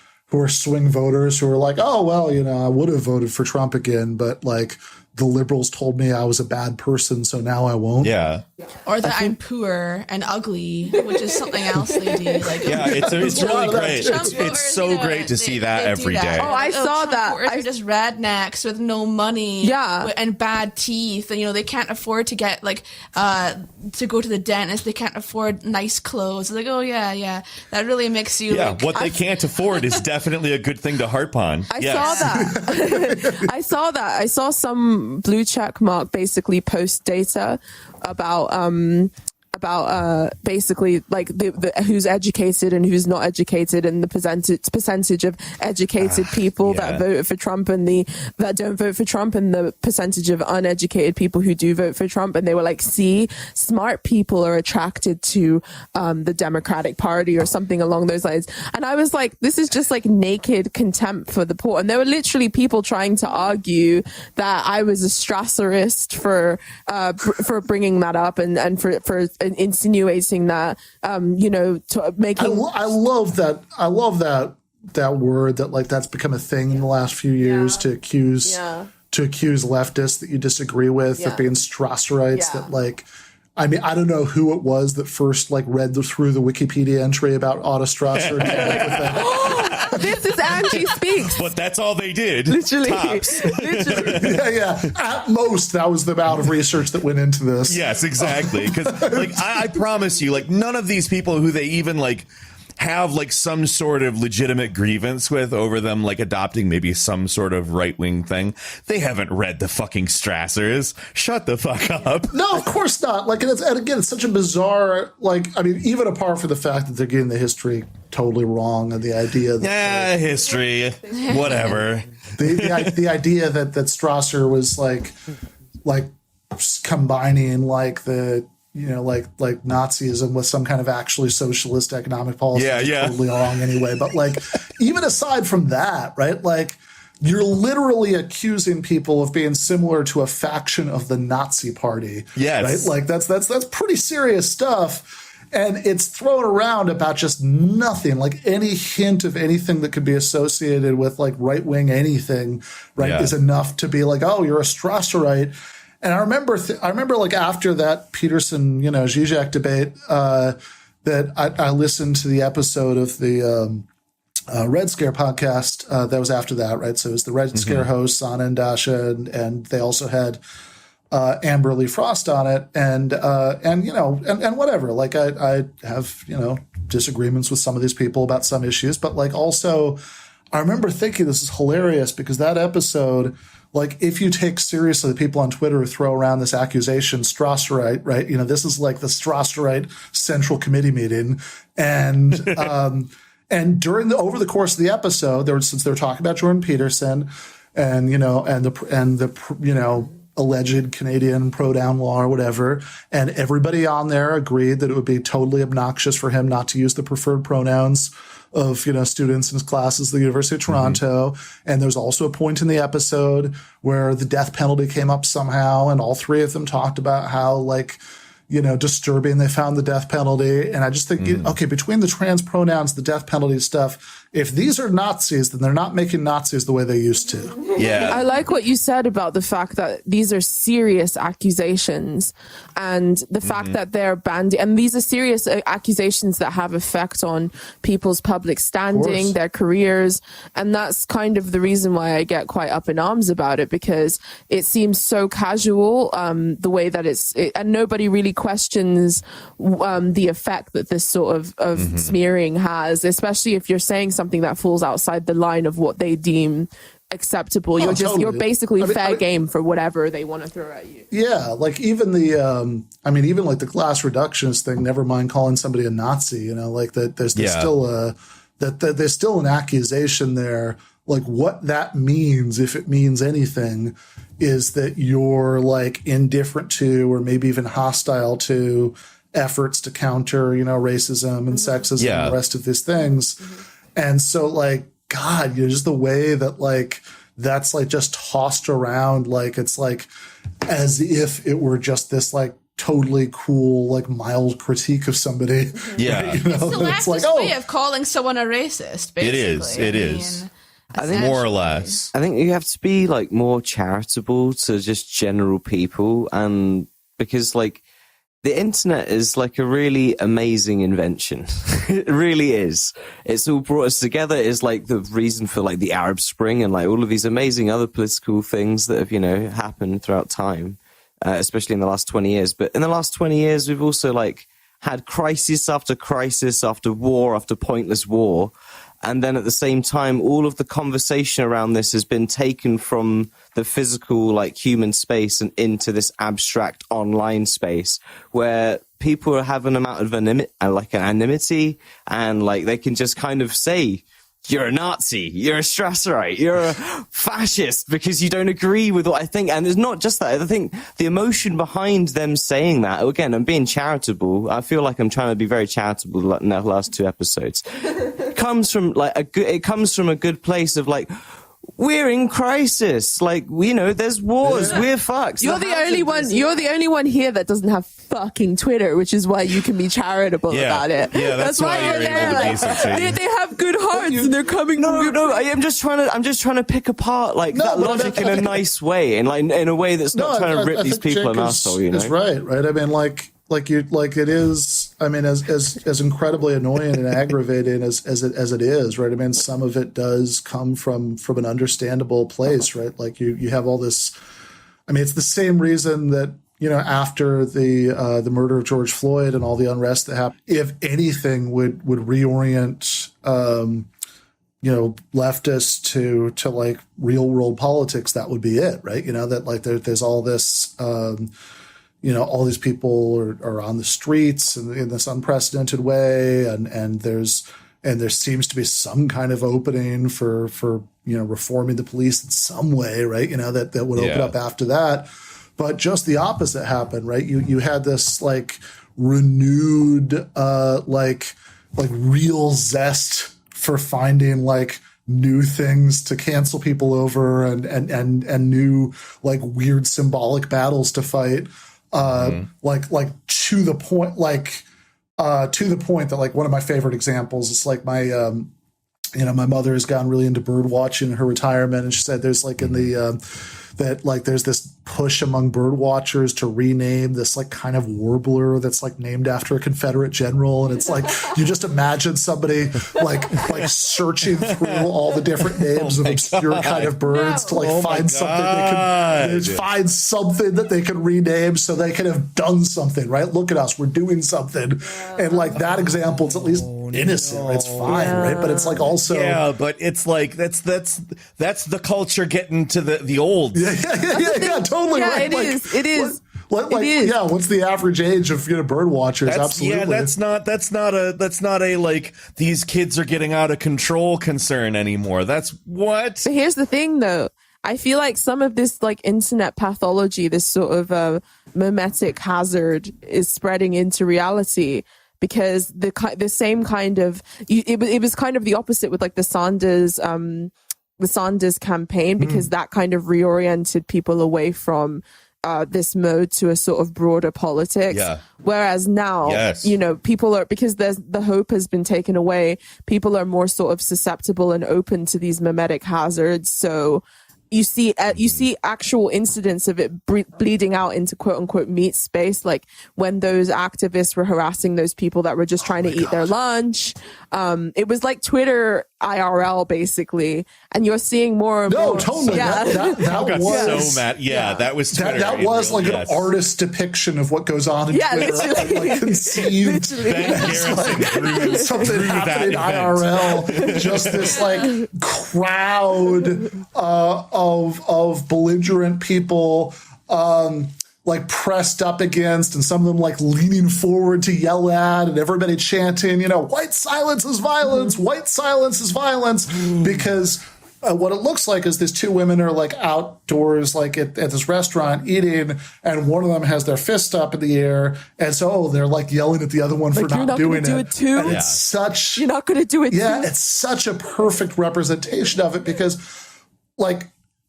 swing voters who are like, oh, well, you know, I would have voted for Trump again, but like the liberals told me I was a bad person, so now I won't. Yeah. Or that I'm poor and ugly, which is something else they do. Like, It's really great. Trump It's voters, so great to see that they every do that. day. Oh, I saw Trump that. voters are just rednecks with no money, and bad teeth, and you know they can't afford to get like to go to the dentist. They can't afford nice clothes. It's like, oh yeah, that really makes you. Yeah, like, what they can't afford is definitely a good thing to harp on. I saw that. I saw that. I saw some blue check mark basically post data about basically like the who's educated and who's not educated, and the percentage of educated people that voted for Trump and that don't vote for Trump, and the percentage of uneducated people who do vote for Trump. And they were like, see, smart people are attracted to the Democratic Party or something along those lines. And I was like, this is just like naked contempt for the poor. And there were literally people trying to argue that I was a Strasserist for bringing that up and for insinuating that, you know, to making. I love that word, that like that's become a thing in the last few years to accuse leftists that you disagree with of being Strasserites. That like, I mean, I don't know who it was that first like read through the Wikipedia entry about Otto Strasser. This is Angie Speaks. But that's all they did. Literally. Tops. Yeah. At most, that was the amount of research that went into this. Yes, exactly. Because like I promise you, like none of these people who they even like have like some sort of legitimate grievance with over them like adopting maybe some sort of right-wing thing, they haven't read the fucking Strassers. Shut the fuck up. No, of course not. Like, and again, it's such a bizarre, like, I mean, even apart from the fact that they're getting the history totally wrong, and the idea that history, whatever. the idea that Strasser was like combining like the like Nazism with some kind of actually socialist economic policy. Yeah. Totally wrong anyway. But like, even aside from that, right? Like, you're literally accusing people of being similar to a faction of the Nazi party. Yes. Right? Like, that's pretty serious stuff. And it's thrown around about just nothing, like any hint of anything that could be associated with like right-wing anything, right, is enough to be like, oh, you're a Strasserite. And I remember like after that Peterson, Zizek debate, that I listened to the episode of the Red Scare podcast that was after that, right? So it was the Red Scare hosts, Anna and Dasha, and they also had Amber Lee Frost on it, and whatever. Like I have disagreements with some of these people about some issues, but like also I remember thinking this is hilarious because that episode, like if you take seriously the people on Twitter who throw around this accusation, Strasserite, right? This is like the Strasserite Central Committee meeting, and and over the course of the episode, since they were talking about Jordan Peterson, and the alleged Canadian pro-down law or whatever, and everybody on there agreed that it would be totally obnoxious for him not to use the preferred pronouns of students in his classes at the University of Toronto. And there's also a point in the episode where the death penalty came up somehow, and all three of them talked about how like disturbing they found the death penalty. And I just think, okay, between the trans pronouns, the death penalty stuff, if these are Nazis, then they're not making Nazis the way they used to. Yeah. I like what you said about the fact that these are serious accusations, and the fact that they're bandy, and these are serious accusations that have effect on people's public standing, their careers. And that's kind of the reason why I get quite up in arms about it, because it seems so casual, the way that and nobody really questions the effect that this sort of smearing has, especially if you're saying something that falls outside the line of what they deem acceptable. You're basically fair game for whatever they want to throw at you. Yeah, like even even like the class reductionist thing, never mind calling somebody a Nazi, like that there's still there's still an accusation there. Like what that means, if it means anything, is that you're like indifferent to, or maybe even hostile to, efforts to counter, racism and sexism and the rest of these things. And so like, God, just the way that like, that's like just tossed around. Like, it's like as if it were just this like totally cool, like mild critique of somebody. Yeah. Right? It's the leftist like, way of calling someone a racist, basically. It is. I think more or less. I think you have to be like more charitable to just general people, and because like the internet is like a really amazing invention. It really is. It's all brought us together. It's like the reason for like the Arab Spring and like all of these amazing other political things that have, happened throughout time, especially in the last 20 years. But in the last 20 years, we've also like had crisis after war after pointless war. And then at the same time, all of the conversation around this has been taken from the physical, like human space and into this abstract online space where people have an amount of anonymity, and like they can just kind of say, you're a Nazi, you're a Strasserite, you're a fascist because you don't agree with what I think. And it's not just that. I think the emotion behind them saying that, again, I'm being charitable. I feel like I'm trying to be very charitable in the last two episodes. Comes from like it comes from a good place of like, we're in crisis. Like, there's wars. We're fucked. You're the only one here that doesn't have fucking Twitter, which is why you can be charitable about it. Yeah, that's why you're able to be so shady. They have good hearts and they're coming. No. I'm just trying to pick apart like that logic in a nice way, and like in a way that's not trying to rip these people an asshole. It's right. I mean, it is. I mean, as incredibly annoying and aggravating as it is, right? I mean, some of it does come from an understandable place, right? Like you have all this. I mean, it's the same reason that after the murder of George Floyd and all the unrest that happened, if anything would reorient leftists to like real world politics, that would be it, right? That like there's all this. All these people are on the streets in this unprecedented way, and there seems to be some kind of opening for reforming the police in some way, right? That would open up after that. but just the opposite happened, right? You had this like renewed like real zest for finding like new things to cancel people over and new like weird symbolic battles to fight. Like to the point that like one of my favorite examples is like my my mother has gotten really into bird watching in her retirement, and she said there's like in the that like there's this push among bird watchers to rename this like kind of warbler that's like named after a Confederate general, and it's like you just imagine somebody like searching through all the different names of obscure kind of birds to like find something that they can rename so they can have done something, right? Look at us, we're doing something, and like that example, it's at least innocent, right? It's fine, right? But it's like also but it's like that's the culture getting to the old. Yeah, totally. Yeah, right. it is. Yeah, what's the average age of bird watchers? Absolutely. Yeah, that's not a like these kids are getting out of control concern anymore. That's what. But here's the thing, though. I feel like some of this like internet pathology, this sort of mimetic hazard, is spreading into reality. Because the same kind of it was kind of the opposite with like the Sanders campaign, because that kind of reoriented people away from this mode to a sort of broader politics. Yeah. Whereas now, people are, because the hope has been taken away, people are more sort of susceptible and open to these mimetic hazards. So you see actual incidents of it bleeding out into quote unquote meat space, like when those activists were harassing those people that were just trying to eat their lunch. It was like Twitter IRL basically, and you're seeing more and more. Totally. Yeah. That was so mad. Yeah, that was Twitter. That was like an artist depiction of what goes on in Twitter. Literally. Like conceived as something happening in IRL. Just this like crowd of belligerent people like pressed up against, and some of them like leaning forward to yell at, and everybody chanting, white silence is violence, white silence is violence, because what it looks like is these two women are like outdoors, like at this restaurant eating, and one of them has their fist up in the air, and so they're like yelling at the other one for not doing it. It too? And it's such, you're not going to do it. Yeah, too? it's such a perfect representation of it, because like,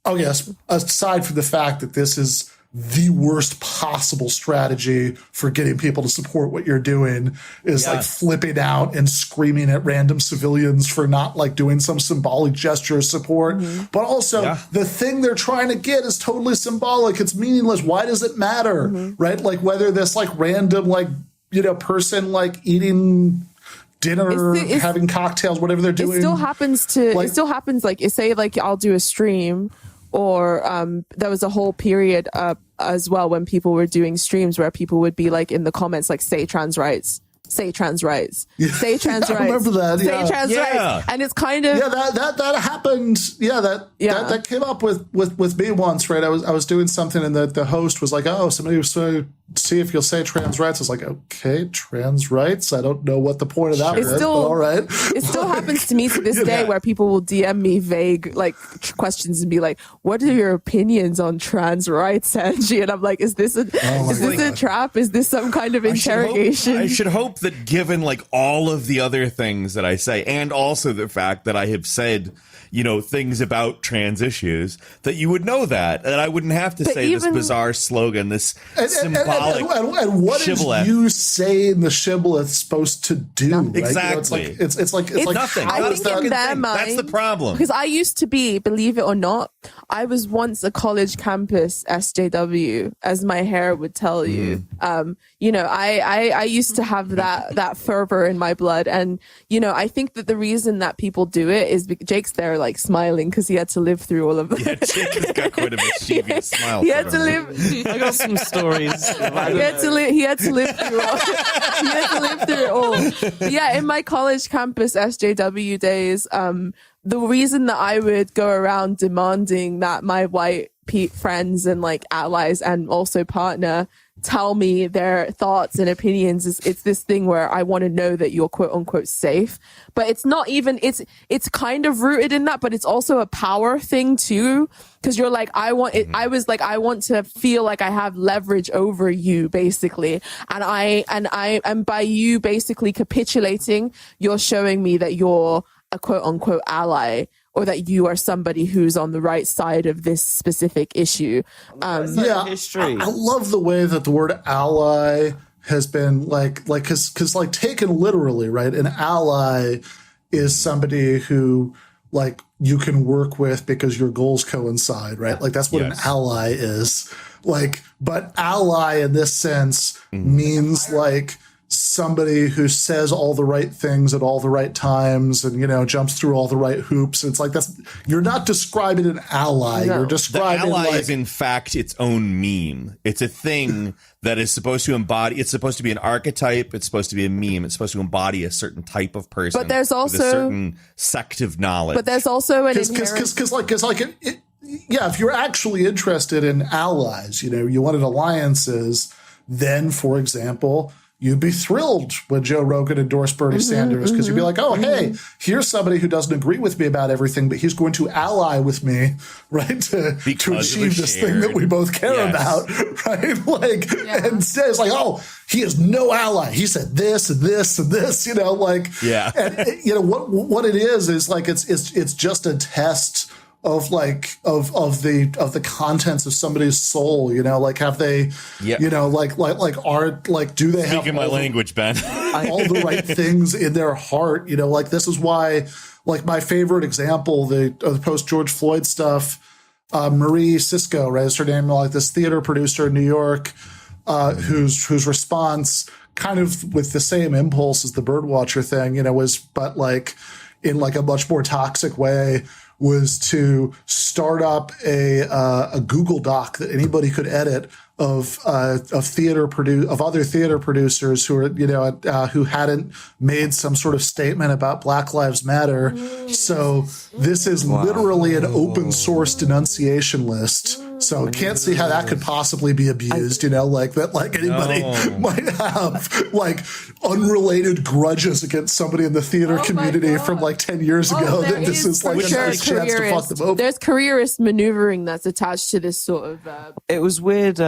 oh yes, aside from the fact that this is the worst possible strategy for getting people to support what you're doing is like flipping out and screaming at random civilians for not like doing some symbolic gesture of support. But also the thing they're trying to get is totally symbolic. It's meaningless. Why does it matter? Right? Like whether this like random like, person like eating dinner, having cocktails, whatever they're doing. It still happens like say like I'll do a stream, or there was a whole period as well when people were doing streams where people would be like in the comments like say trans rights, say trans rights, say trans rights. I remember that. Say trans rights, and it's kind of that happened. That came up with me once, right? I was doing something, and the host was like, "Oh, somebody was to see if you'll say trans rights." I was like, "Okay, trans rights. I don't know what the point of that was, but all right." It still happens to me to this day where people will DM me vague like questions and be like, "What are your opinions on trans rights, Angie?" And I'm like, "Is this a trap? Is this some kind of interrogation?" I should hope that, given like all of the other things that I say, and also the fact that I have said, things about trans issues, that you would know that I wouldn't have to say this bizarre slogan, this symbolic and what shibboleth. Is you saying the shibboleth supposed to do? Right? Exactly. It's like nothing. I think in their mind, that's the problem. Because I used to be, believe it or not, I was once a college campus SJW, as my hair would tell you. I used to have that fervor in my blood, and I think that the reason that people do it is Jake's there like smiling because he had to live through all of that. Yeah, Jake has got quite a mischievous smile. He had to live. I got some stories. He had to live. He had to live through all. He had to live through it all. But yeah, in my college campus SJW days, the reason that I would go around demanding that my white friends and like allies and also partner tell me their thoughts and opinions, it's this thing where I want to know that you're quote unquote safe. But it's not even, it's kind of rooted in that, but it's also a power thing too. Cause you're like, I want to feel like I have leverage over you basically. And by you basically capitulating, you're showing me that you're a quote unquote ally, or that you are somebody who's on the right side of this specific issue. History. I love the way that the word ally has been cause taken literally, right? An ally is somebody who like you can work with because your goals coincide, right? Like that's what an ally is. Like, but ally in this sense means like somebody who says all the right things at all the right times and, you know, jumps through all the right hoops. It's like, you're not describing an ally. No. You're describing the ally is in fact its own meme. It's a thing that is supposed to embody, it's supposed to be an archetype. It's supposed to be a meme. It's supposed to embody a certain type of person. But there's also with a certain sect of knowledge. But there's also an if you're actually interested in allies, you know, you wanted alliances, then, for example, you'd be thrilled when Joe Rogan endorsed Bernie Sanders because you'd be like, oh, hey, here's somebody who doesn't agree with me about everything, but he's going to ally with me, right, to achieve this thing that we both care about, right? Like, and says like, oh, he is no ally. He said this and this and this, you know, like, and you know what it is like it's just a test of like of the contents of somebody's soul, you know, like have they, you know, do they have my language, Ben? all the right things in their heart, you know, like this is why, like my favorite example, the post George Floyd stuff, Marie Sisko, right, is her name, like this theater producer in New York, whose response kind of with the same impulse as the birdwatcher thing, you know, was but like in like a much more toxic way, was to start up a Google Doc that anybody could edit of other theater producers who are, you know, who hadn't made some sort of statement about Black Lives Matter. So this is literally an open source denunciation list. So can't see how that could possibly be abused, you know, like that, like anybody might have like unrelated grudges against somebody in the theater community from like 10 years ago. That this is like a nice chance to fuck them over. There's careerist maneuvering that's attached to this sort of. It was weird,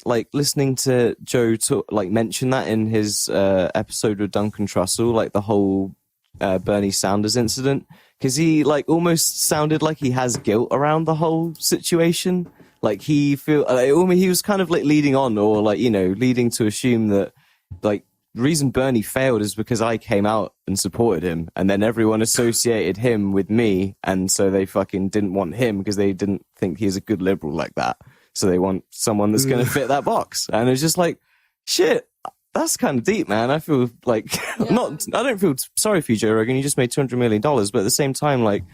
like listening to Joe mention that in his episode with Duncan Trussell, like the whole Bernie Sanders incident, because he like almost sounded like he has guilt around the whole situation. Like he was kind of like leading on, or like, you know, leading to assume that like the reason Bernie failed is because I came out and supported him, and then everyone associated him with me, and so they fucking didn't want him because they didn't think he's a good liberal like that. So they want someone that's going to fit that box. And it's just like, shit, that's kind of deep, man. I feel like I don't feel sorry for you, Joe Rogan. You just made $200 million, but at the same time, like,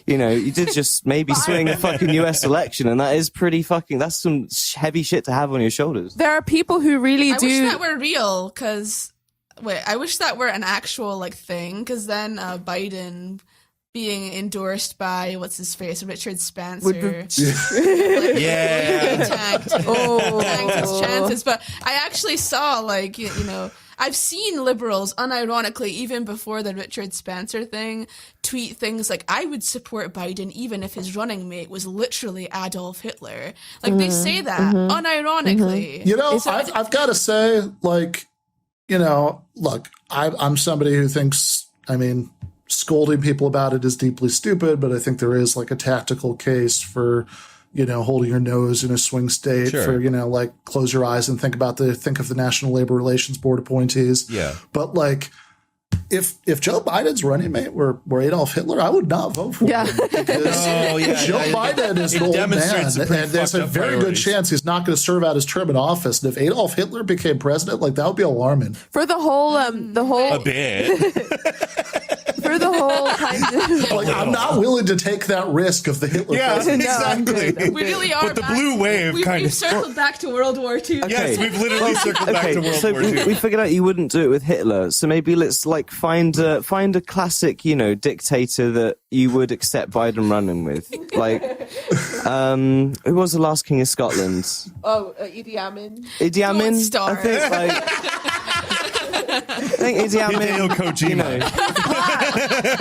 you know, you did just maybe swing a fucking US election, and that is pretty fucking, that's some heavy shit to have on your shoulders. There are people who really do. I wish that were real, because, I wish that were an actual, like, thing, because then Biden being endorsed by, what's his face, Richard Spencer. Tanked his chances. But I actually saw, like, you know, I've seen liberals, unironically, even before the Richard Spencer thing, tweet things like, I would support Biden even if his running mate was literally Adolf Hitler. Like, they say that, unironically. You know, I've got to say, like, you know, look, I'm somebody who thinks, I mean, scolding people about it is deeply stupid, but I think there is like a tactical case for, you know, holding your nose in a swing state for, you know, like close your eyes and think of the National Labor Relations Board appointees. Yeah. But like, if Joe Biden's running mate were Adolf Hitler, I would not vote for him. Because Joe Biden is an old man, and there's a very good chance he's not going to serve out his term in office. And if Adolf Hitler became president, like that would be alarming. For the whole a bit. For the whole kind of. Like, I'm not willing to take that risk of the Hitler. Yeah, presidency. No, I'm exactly. good. We really are. But the back- blue wave kind we've of. circled back to World War II. Yes, we've literally circled back to World so War II. we figured out you wouldn't do it with Hitler. So maybe let's like find a classic, dictator that you would accept Biden running with. Like, who was the last king of Scotland? Oh, Idi Amin. Idi Amin. Don't start. I think Idi Hideo Amin. Kojima.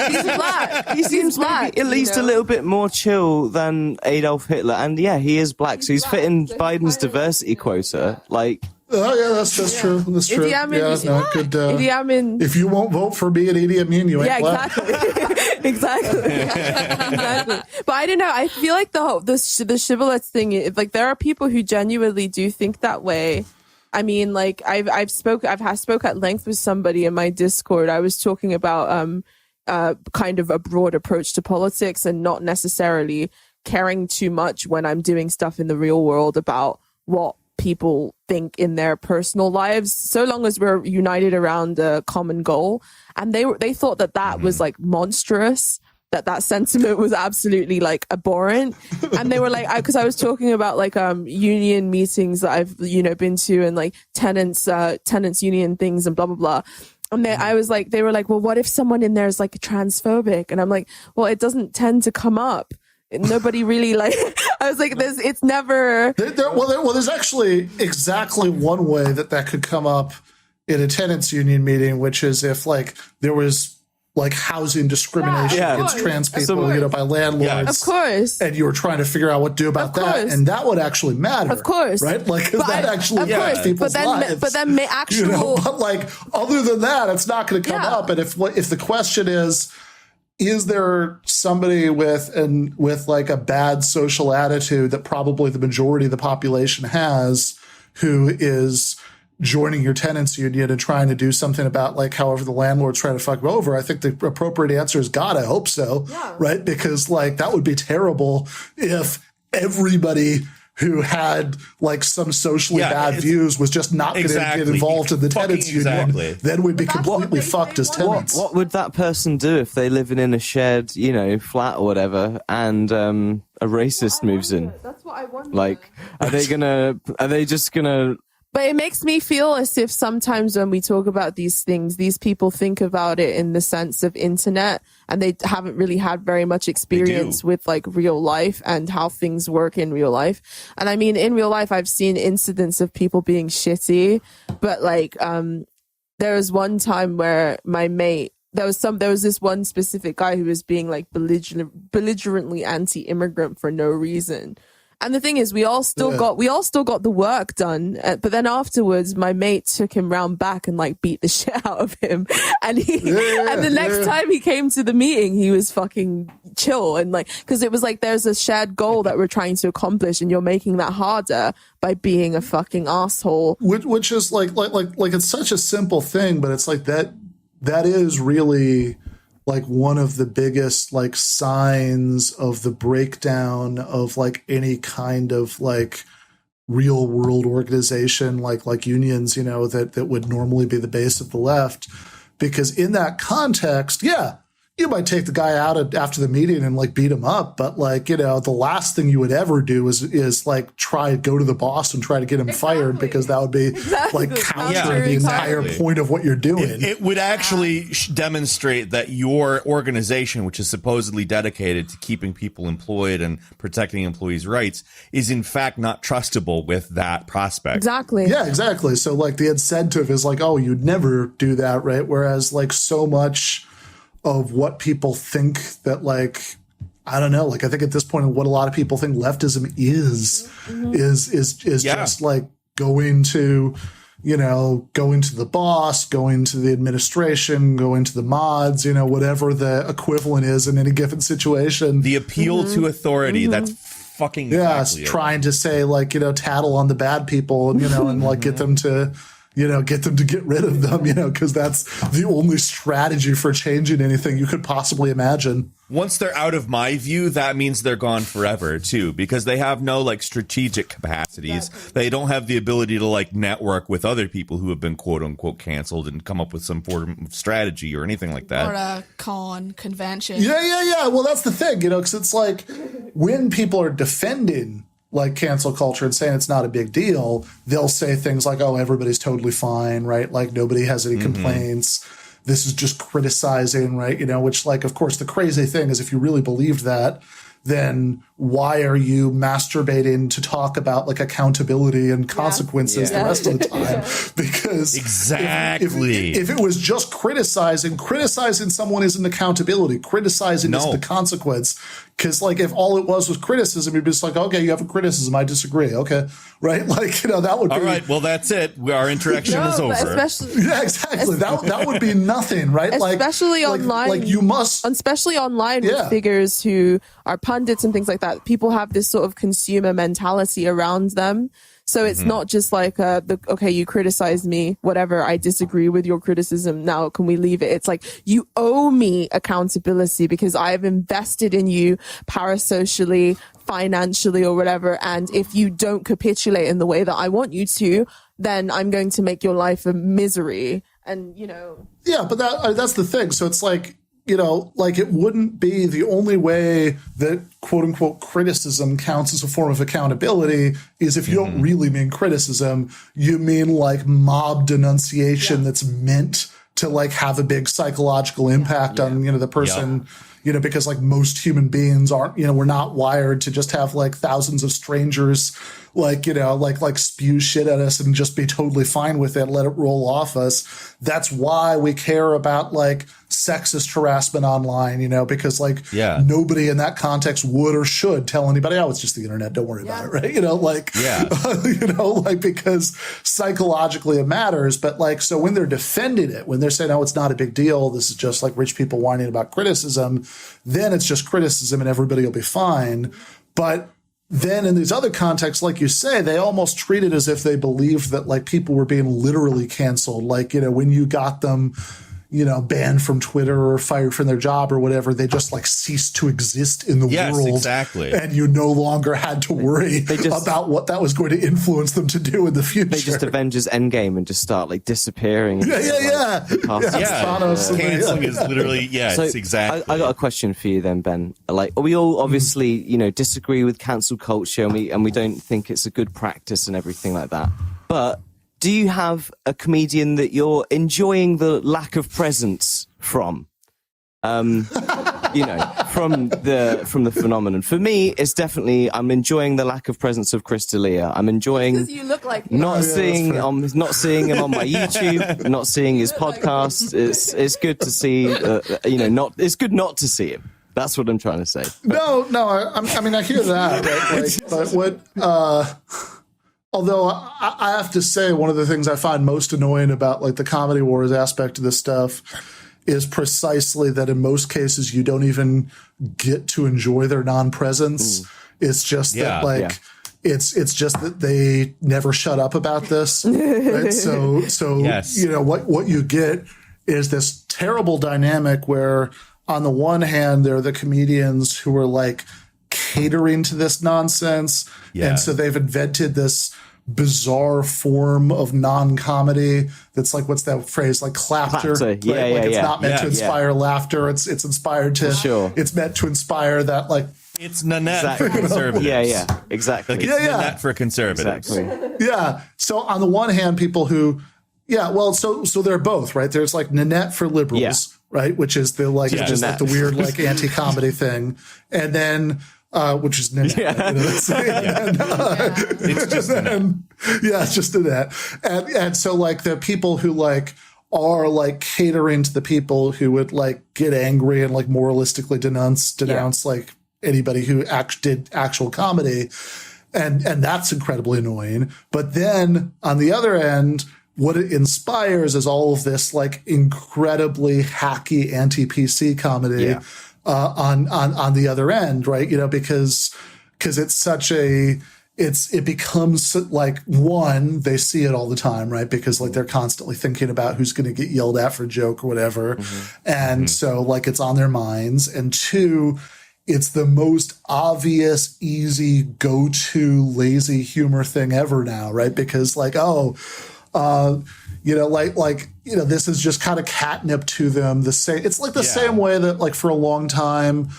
He's black. He seems black, maybe at least a little bit more chill than Adolf Hitler, and yeah, he is black, so he's fitting Biden's diversity quota. Like, Oh yeah, that's true. That's true. Idi Amin, Yeah, no, good. Idi Amin. If you won't vote for me and Idi Amin, you ain't Yeah, black. exactly. Exactly. But I don't know. I feel like the shibboleth thing, like there are people who genuinely do think that way. I mean, like I've spoke at length with somebody in my Discord. I was talking about kind of a broad approach to politics and not necessarily caring too much when I'm doing stuff in the real world about what people think in their personal lives, so long as we're united around a common goal. And they thought that was like monstrous, that sentiment was absolutely like abhorrent. And they were like, because I was talking about like union meetings that I've been to, and like tenants union things and blah blah blah. And they were like, well, what if someone in there is like transphobic? And I'm like, well, it doesn't tend to come up. Nobody really like. I was like, it's never. There's actually exactly one way that could come up in a tenants union meeting, which is if like there was like housing discrimination Yeah. against Of trans course. people, by landlords. Of course. And you were trying to figure out what to do about Of that, course. and that would actually matter. Of course. Right? Like, because that actually of affects course. people's lives. But then actual. But like, other than that, it's not going to come Yeah. up. And if the question is there somebody with like a bad social attitude that probably the majority of the population has, who is joining your tenants union and trying to do something about like however the landlord's trying to fuck them over? I think the appropriate answer is God, I hope so. Yeah. Right? Because like that would be terrible if everybody who had like some socially bad views was just not going to get involved in the tenants union. Exactly. Then we'd be But that's completely what they fucked say as was. tenants. what would that person do if they live in a shared, flat or whatever, and a racist moves in? That's what I wonder. Like, are they just gonna? But it makes me feel as if sometimes when we talk about these things, these people think about it in the sense of internet, and they haven't really had very much experience with like real life and how things work in real life. And I mean, in real life, I've seen incidents of people being shitty, but like, there was one time where my mate, there was this one specific guy who was being like belligerently anti-immigrant for no reason. And the thing is, we all still got the work done. But then afterwards, my mate took him round back and like beat the shit out of him. And and the next time he came to the meeting, he was fucking chill. And like, cause it was like, there's a shared goal that we're trying to accomplish, and you're making that harder by being a fucking asshole. Which is like it's such a simple thing, but it's like that is really like one of the biggest like signs of the breakdown of like any kind of like real world organization like unions, that would normally be the base of the left. Because in that context, you might take the guy out after the meeting and like beat him up, but like, the last thing you would ever do is like go to the boss and try to get him fired, because that would be like countering the entire point of what you're doing. It would actually demonstrate that your organization, which is supposedly dedicated to keeping people employed and protecting employees' rights, is in fact not trustable with that prospect. Exactly. Yeah, exactly. So like the incentive is like, oh, you'd never do that, right? Whereas like so much of what people think that like, I don't know, like I think at this point what a lot of people think leftism is just like going to the boss, going to the administration, going to the mods, whatever the equivalent is in any given situation. The appeal to authority, that's fucking it's exactly trying to say like, tattle on the bad people, and like get them to get them to get rid of them, because that's the only strategy for changing anything you could possibly imagine. Once they're out of my view, that means they're gone forever too, because they have no like strategic capacities. They don't have the ability to like network with other people who have been quote unquote canceled and come up with some form of strategy or anything like that. Or a convention. Yeah. Well, that's the thing, because it's like when people are defending like cancel culture and saying it's not a big deal, they'll say things like, oh, everybody's totally fine, right? Like nobody has any complaints. This is just criticizing, right? Which like, of course, the crazy thing is if you really believed that, then why are you masturbating to talk about like accountability and consequences the rest of the time? Because exactly, if it was just criticizing someone isn't accountability. Criticizing is the consequence. Because like if all it was criticism, you'd be just like, okay, you have a criticism, I disagree. Okay, right? Like that would be all right. Well, that's it. Our interaction is over. Yeah, exactly. That would be nothing, right? Especially online. Like you must, especially online with figures who are pundits and things like that. People have this sort of consumer mentality around them. So it's not just like, okay, you criticized me, whatever, I disagree with your criticism. Now, can we leave it? It's like, you owe me accountability because I've invested in you parasocially, financially, or whatever. And if you don't capitulate in the way that I want you to, then I'm going to make your life a misery. And, Yeah, but that's the thing. So it's like, like it wouldn't be the only way that quote unquote criticism counts as a form of accountability is if you don't really mean criticism, you mean like mob denunciation that's meant to like have a big psychological impact on, the person, because like most human beings aren't, we're not wired to just have like thousands of strangers like spew shit at us and just be totally fine with it, let it roll off us. That's why we care about like sexist harassment online, because like nobody in that context would or should tell anybody, oh, it's just the internet, don't worry about it, right? Because psychologically it matters. But like, so when they're defending it, when they're saying, oh, it's not a big deal, this is just like rich people whining about criticism, then it's just criticism and everybody will be fine. But then in these other contexts, like you say, they almost treat it as if they believed that like people were being literally canceled. Like, when you got them, banned from Twitter or fired from their job or whatever, they just like ceased to exist in the world. Exactly. And you no longer had to worry about what that was going to influence them to do in the future. They just Avengers Endgame and just start like disappearing. Canceling is literally, So it's exactly. I got a question for you then, Ben. Like, we all obviously, disagree with cancel culture and we don't think it's a good practice and everything like that. But do you have a comedian that you're enjoying the lack of presence from? From the phenomenon. For me, it's definitely I'm enjoying the lack of presence of Chris D'Elia. I'm enjoying because you look like not seeing him on my YouTube, not seeing his podcast. It's good to see. It's good not to see him. That's what I'm trying to say. No, I mean I hear that, right? But what? Although I have to say, one of the things I find most annoying about like the Comedy Wars aspect of this stuff is precisely that in most cases you don't even get to enjoy their non-presence. It's just that it's just that they never shut up about this. Right? So yes. What you get is this terrible dynamic where on the one hand they're the comedians who are like catering to this nonsense. And so they've invented this bizarre form of non-comedy that's like, what's that phrase? Like clapter. Right? It's not meant to inspire laughter. It's inspired to, it's meant to inspire that like, it's Nanette for conservatives. Exactly. Like it's Nanette for conservatives. Exactly. Yeah. So on the one hand, people who, so they're both, right? There's like Nanette for liberals, right? Which is the like, it's just like the weird like anti-comedy thing. And then, which is Nanette. It's just Nanette. It's just Nanette. And so like the people who like are like catering to the people who would like get angry and like moralistically denounce like anybody who did actual comedy. And that's incredibly annoying. But then on the other end, what it inspires is all of this like incredibly hacky anti-PC comedy on the other end, right? Because it's such a it becomes like, one, they see it all the time, right? Because like they're constantly thinking about who's going to get yelled at for a joke or whatever. And so like it's on their minds. And two, it's the most obvious, easy, go-to lazy humor thing ever now, right? Because like, this is just kind of catnip to them. It's like the same way that like for a long time,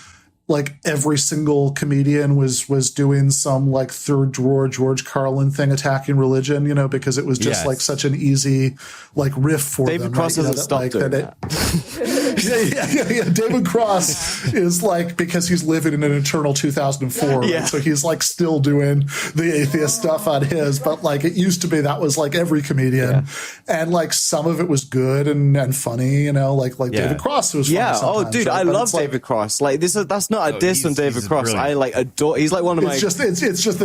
like every single comedian was doing some like third drawer George Carlin thing attacking religion, because it was just like such an easy like riff for David them. Cross hasn't stopped doing that. Yeah. David Cross is like, because he's living in an eternal 2004, right? So he's like still doing the atheist stuff on his, but like it used to be that was like every comedian, and like some of it was good and funny, like David Cross was funny sometimes, dude, right? I But love it's like, David Cross. Like that's not a diss on David Cross. brilliant. I like adore. He's like one of my. it's just that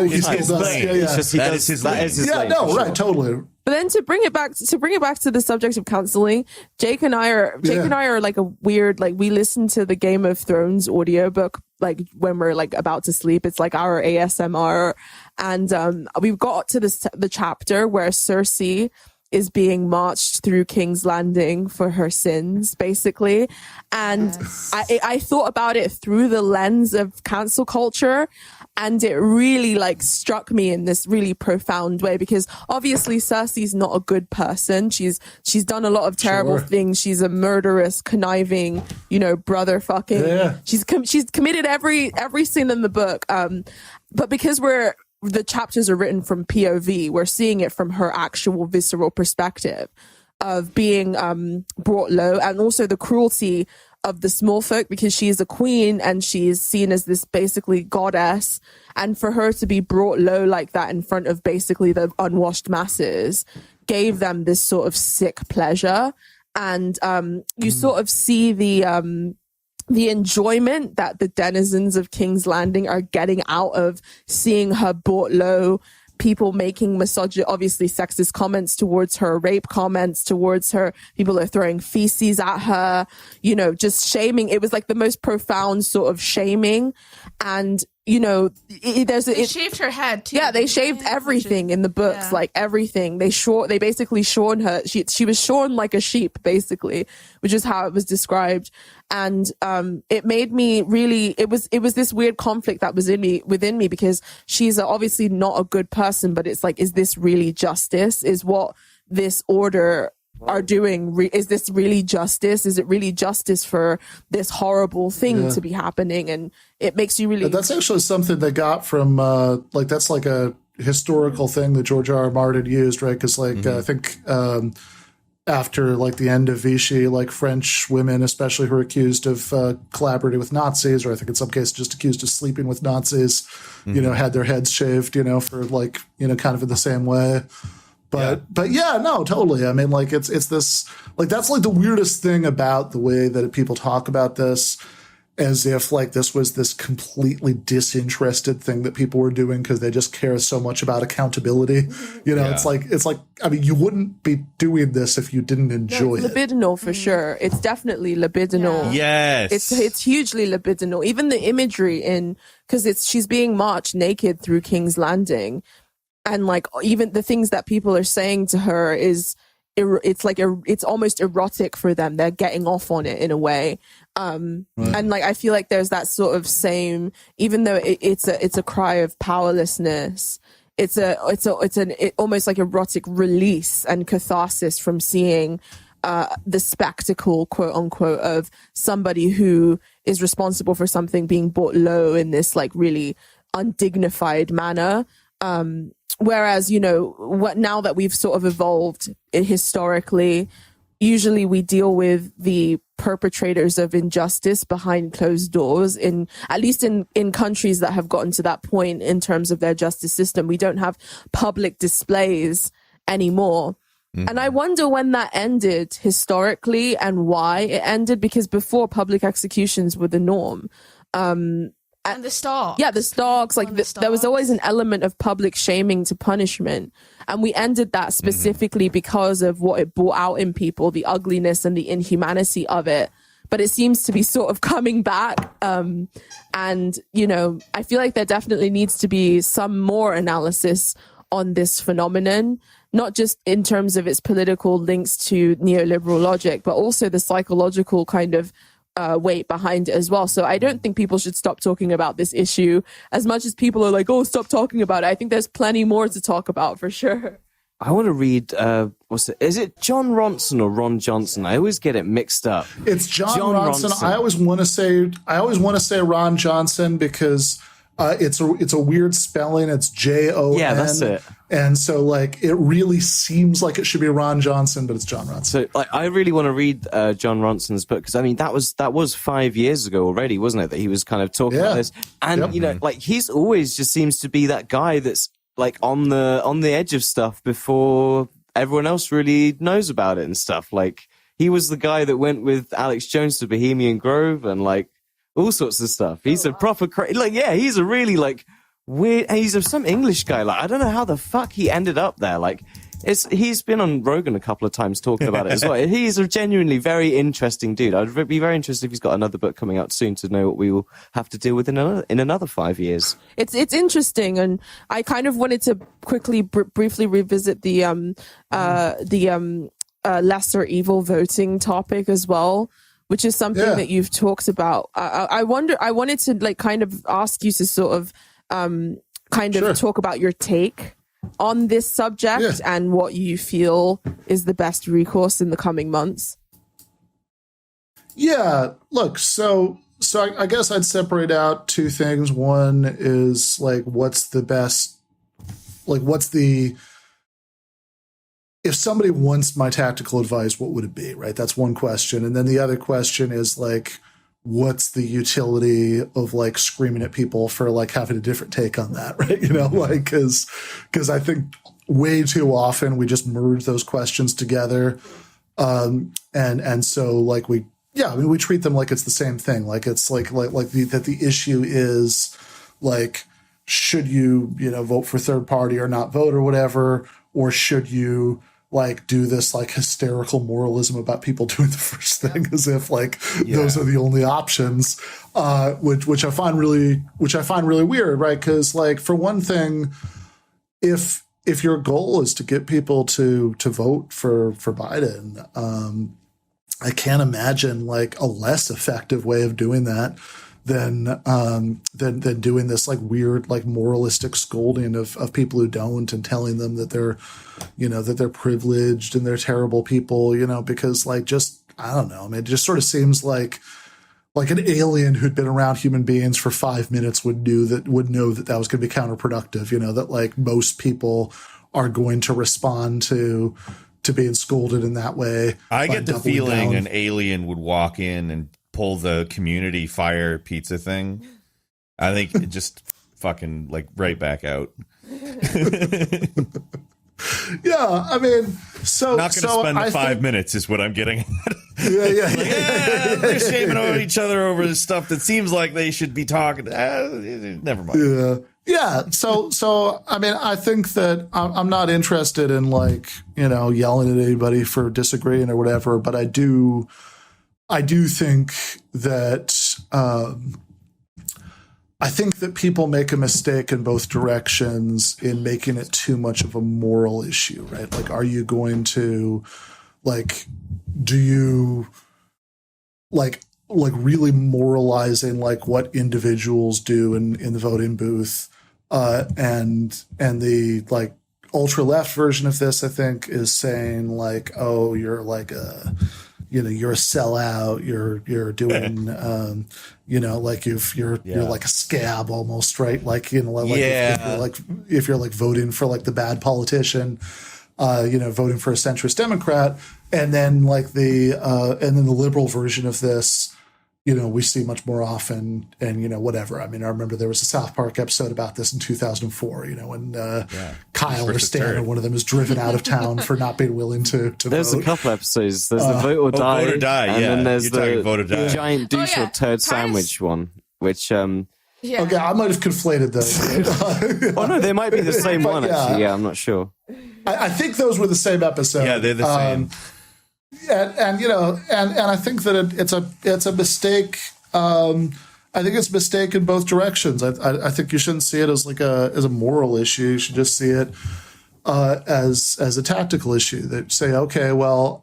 he still does. lane. Yeah. That is his lane. Yeah, no, right, totally. But then to bring it back to the subject of counseling, Jake and I are like a weird, like we listen to the Game of Thrones audiobook like when we're like about to sleep. It's like our ASMR, and we've got to the chapter where Cersei is being marched through King's Landing for her sins, basically. And I thought about it through the lens of cancel culture. And it really like struck me in this really profound way, because obviously Cersei's not a good person. She's done a lot of terrible things. She's a murderous, conniving, brother fucking. Yeah. She's committed every sin in the book. But because the chapters are written from POV, we're seeing it from her actual visceral perspective of being brought low, and also the cruelty of the small folk, because she's a queen and she's seen as this basically goddess, and for her to be brought low like that in front of basically the unwashed masses gave them this sort of sick pleasure. And you sort of see the enjoyment that the denizens of King's Landing are getting out of seeing her brought low, people making obviously sexist comments towards her, rape comments towards her, people are throwing feces at her, just shaming. It was like the most profound sort of shaming. And they shaved her head too. Yeah, they shaved everything in the books, like everything. They basically shorn her. She was shorn like a sheep, basically, which is how it was described. And it made me really. It was this weird conflict that was within me, because she's obviously not a good person, but it's like, is this really justice? Is what this order are doing, is this really justice? Is it really justice for this horrible thing to be happening? And it makes you really. That's actually something they got from that's like a historical thing that George R. R. Martin used, right? Because I think after like the end of Vichy, like French women, especially who are accused of collaborating with Nazis, or I think in some cases just accused of sleeping with Nazis, had their heads shaved, for like kind of in the same way. But yeah, no, totally. I mean, like it's this, like that's like the weirdest thing about the way that people talk about this, as if like this was this completely disinterested thing that people were doing because they just care so much about accountability. It's like I mean, you wouldn't be doing this if you didn't enjoy it. Libidinal for sure. It's definitely libidinal. Yes, it's hugely libidinal. Even the imagery because she's being marched naked through King's Landing. And like even the things that people are saying to her it's almost erotic for them. They're getting off on it in a way. And like I feel like there's that sort of same, even though it's a cry of powerlessness, it's an almost like erotic release and catharsis from seeing the spectacle, quote unquote, of somebody who is responsible for something being brought low in this like really undignified manner. Whereas, now that we've sort of evolved historically, usually we deal with the perpetrators of injustice behind closed doors, at least in countries that have gotten to that point in terms of their justice system. We don't have public displays anymore. Mm-hmm. And I wonder when that ended historically and why it ended, because before, public executions were the norm. And the stalks. Yeah, the stalks. Like there was always an element of public shaming to punishment. And we ended that specifically because of what it brought out in people, the ugliness and the inhumanity of it. but it seems to be sort of coming back. And, you know, I feel like there definitely needs to be some more analysis on this phenomenon, not just in terms of its political links to neoliberal logic, but also the psychological kind of weight behind it as well. So I don't think people should stop talking about this issue as much as people are like, oh, stop talking about it. I think there's plenty more to talk about for sure. I want to read, is it John Ronson or Ron Johnson? I always get it mixed up. It's John Ronson. I always want to say Ron Johnson because it's a weird spelling. It's Jon. Yeah, that's it. And so like it really seems like it should be Ron Johnson, but it's John Ronson. So like, I really want to read John Ronson's book because I mean that was 5 years ago already, wasn't it? That he was kind of talking about this, and you know, like he's always just seems to be that guy that's like on the edge of stuff before everyone else really knows about it and stuff. Like he was the guy that went with Alex Jones to Bohemian Grove and like all sorts of stuff. He's a proper he's a really like weird. He's some English guy. Like I don't know how the fuck he ended up there. Like he's been on Rogan a couple of times talking about it as well. He's a genuinely very interesting dude. I'd be very interested if he's got another book coming out soon to know what we will have to deal with in another 5 years. It's interesting, and I kind of wanted to quickly briefly revisit the lesser evil voting topic as well, which is something that you've talked about. I wanted to like kind of ask you to sort of talk about your take on this subject and what you feel is the best recourse in the coming months. Yeah, look, so I guess I'd separate out two things. One is like, if somebody wants my tactical advice, what would it be, right? That's one question. And then the other question is like, what's the utility of like screaming at people for like having a different take on that, right? You know, like, cause I think way too often we just merge those questions together. And so like we treat them like it's the same thing. Like it's like the issue is like, should you vote for third party or not vote or whatever, or should you like do this like hysterical moralism about people doing the first thing as if like those are the only options, which I find really weird, right? Because like for one thing, if your goal is to get people to vote for Biden, I can't imagine like a less effective way of doing that than doing this like weird like moralistic scolding of people who don't and telling them that they're privileged and they're terrible people, because like just I don't know. I mean, it just sort of seems like an alien who'd been around human beings for 5 minutes would know that was going to be counterproductive. That like most people are going to respond to being scolded in that way. I get the feeling an alien would walk in and pull the community fire pizza thing. I think it just fucking like right back out. Yeah, I mean, so not going to spend the 5 minutes is what I'm getting at. They're shaming on each other over this stuff that seems like they should be talking. Never mind. Yeah. So I mean, I think that I'm not interested in like yelling at anybody for disagreeing or whatever, but I do think that I think that people make a mistake in both directions in making it too much of a moral issue, right? Like, are you going to do you like really moralizing like what individuals do in the voting booth, and the like ultra left version of this, I think, is saying like, oh, you're like you're a sellout. You're doing, like you're like a scab almost, right? Like, if you're like voting for like the bad politician, voting for a centrist Democrat, and then like the liberal version of this, we see much more often, and whatever. I mean, I remember there was a South Park episode about this in 2004. When Kyle or Stan or one of them is driven out of town for not being willing to There's vote. A couple episodes. There's the vote or die, vote or die, and then there's the vote or die. giant douche or turd sandwich one, which Yeah. Okay, I might have conflated those. Oh no, they might be the same one. Actually, yeah, I'm not sure. I think those were the same episode. Yeah, they're the same. and I think that it's a mistake. I think it's a mistake in both directions. I think you shouldn't see it as like a moral issue. You should just see it as a tactical issue. That say, okay, well,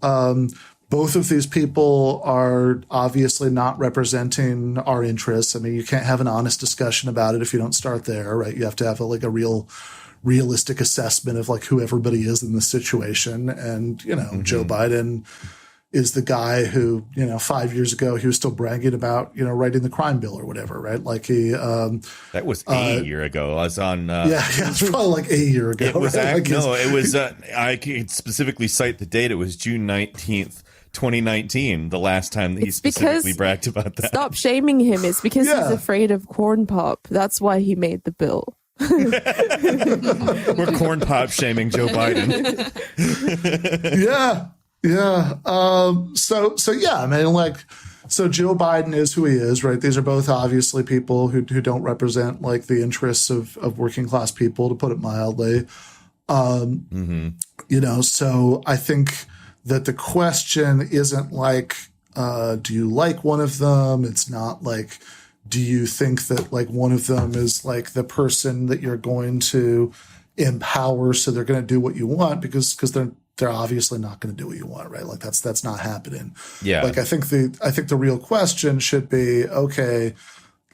both of these people are obviously not representing our interests. I mean, you can't have an honest discussion about it if you don't start there, right? You have to have a realistic assessment of like who everybody is in the situation. And, Joe Biden is the guy who, 5 years ago, he was still bragging about, writing the crime bill or whatever, right? Like that was a year ago. I was on. It's probably like a year ago. It was, right? it was, I could specifically cite the date. It was June 19th. 2019, the last time that he specifically bragged about that. Stop shaming him. It's because he's afraid of corn pop. That's why he made the bill. We're corn pop shaming Joe Biden. I mean, so Joe Biden is who he is, right? These are both obviously people who don't represent like the interests of working class people, to put it mildly. So I think that the question isn't like, do you like one of them? It's not like, do you think that like one of them is like the person that you're going to empower so they're going to do what you want, because they're obviously not going to do what you want, right? Like that's not happening. Yeah. Like I think the real question should be, okay,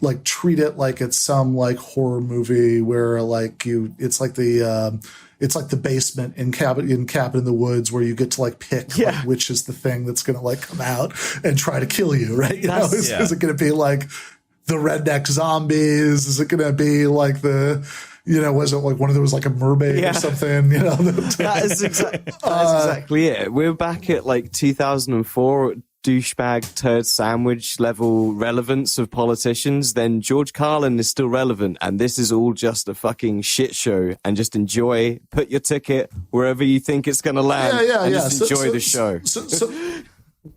like treat it like it's some like horror movie where like it's like the basement in Cabin in the Woods, where you get to like pick like, which is the thing that's going to like come out and try to kill you, right? Is it going to be like the redneck zombies? Is it going to be like was it like one of those like a mermaid or something? That is exactly it. We're back at like 2004 douchebag turd sandwich level relevance of politicians. Then George Carlin is still relevant, and this is all just a fucking shit show. And just enjoy, put your ticket wherever you think it's going to land, and just enjoy the show.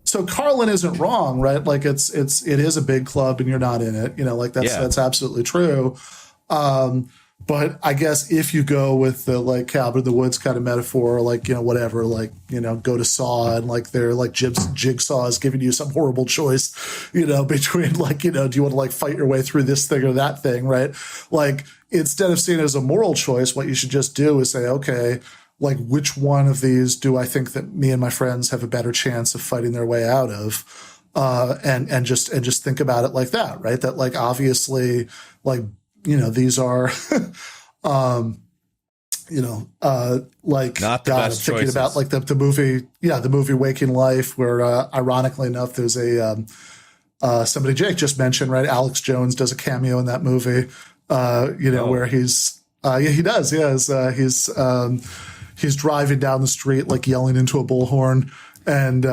So Carlin isn't wrong, right? Like it is a big club, and you're not in it. That's absolutely true. But I guess if you go with the like Cabin in the Woods kind of metaphor, like, whatever, like, go to Saw and like they're like Jigsaw is giving you some horrible choice, between like, do you want to like fight your way through this thing or that thing, right? Like instead of seeing it as a moral choice, what you should just do is say, okay, like which one of these do I think that me and my friends have a better chance of fighting their way out of? And just think about it like that, right? That like obviously like, these are, like not the best thinking choices. about like the movie Waking Life, where ironically enough, there's somebody Jake just mentioned, right? Alex Jones does a cameo in that movie, where he does. He's driving down the street like yelling into a bullhorn. And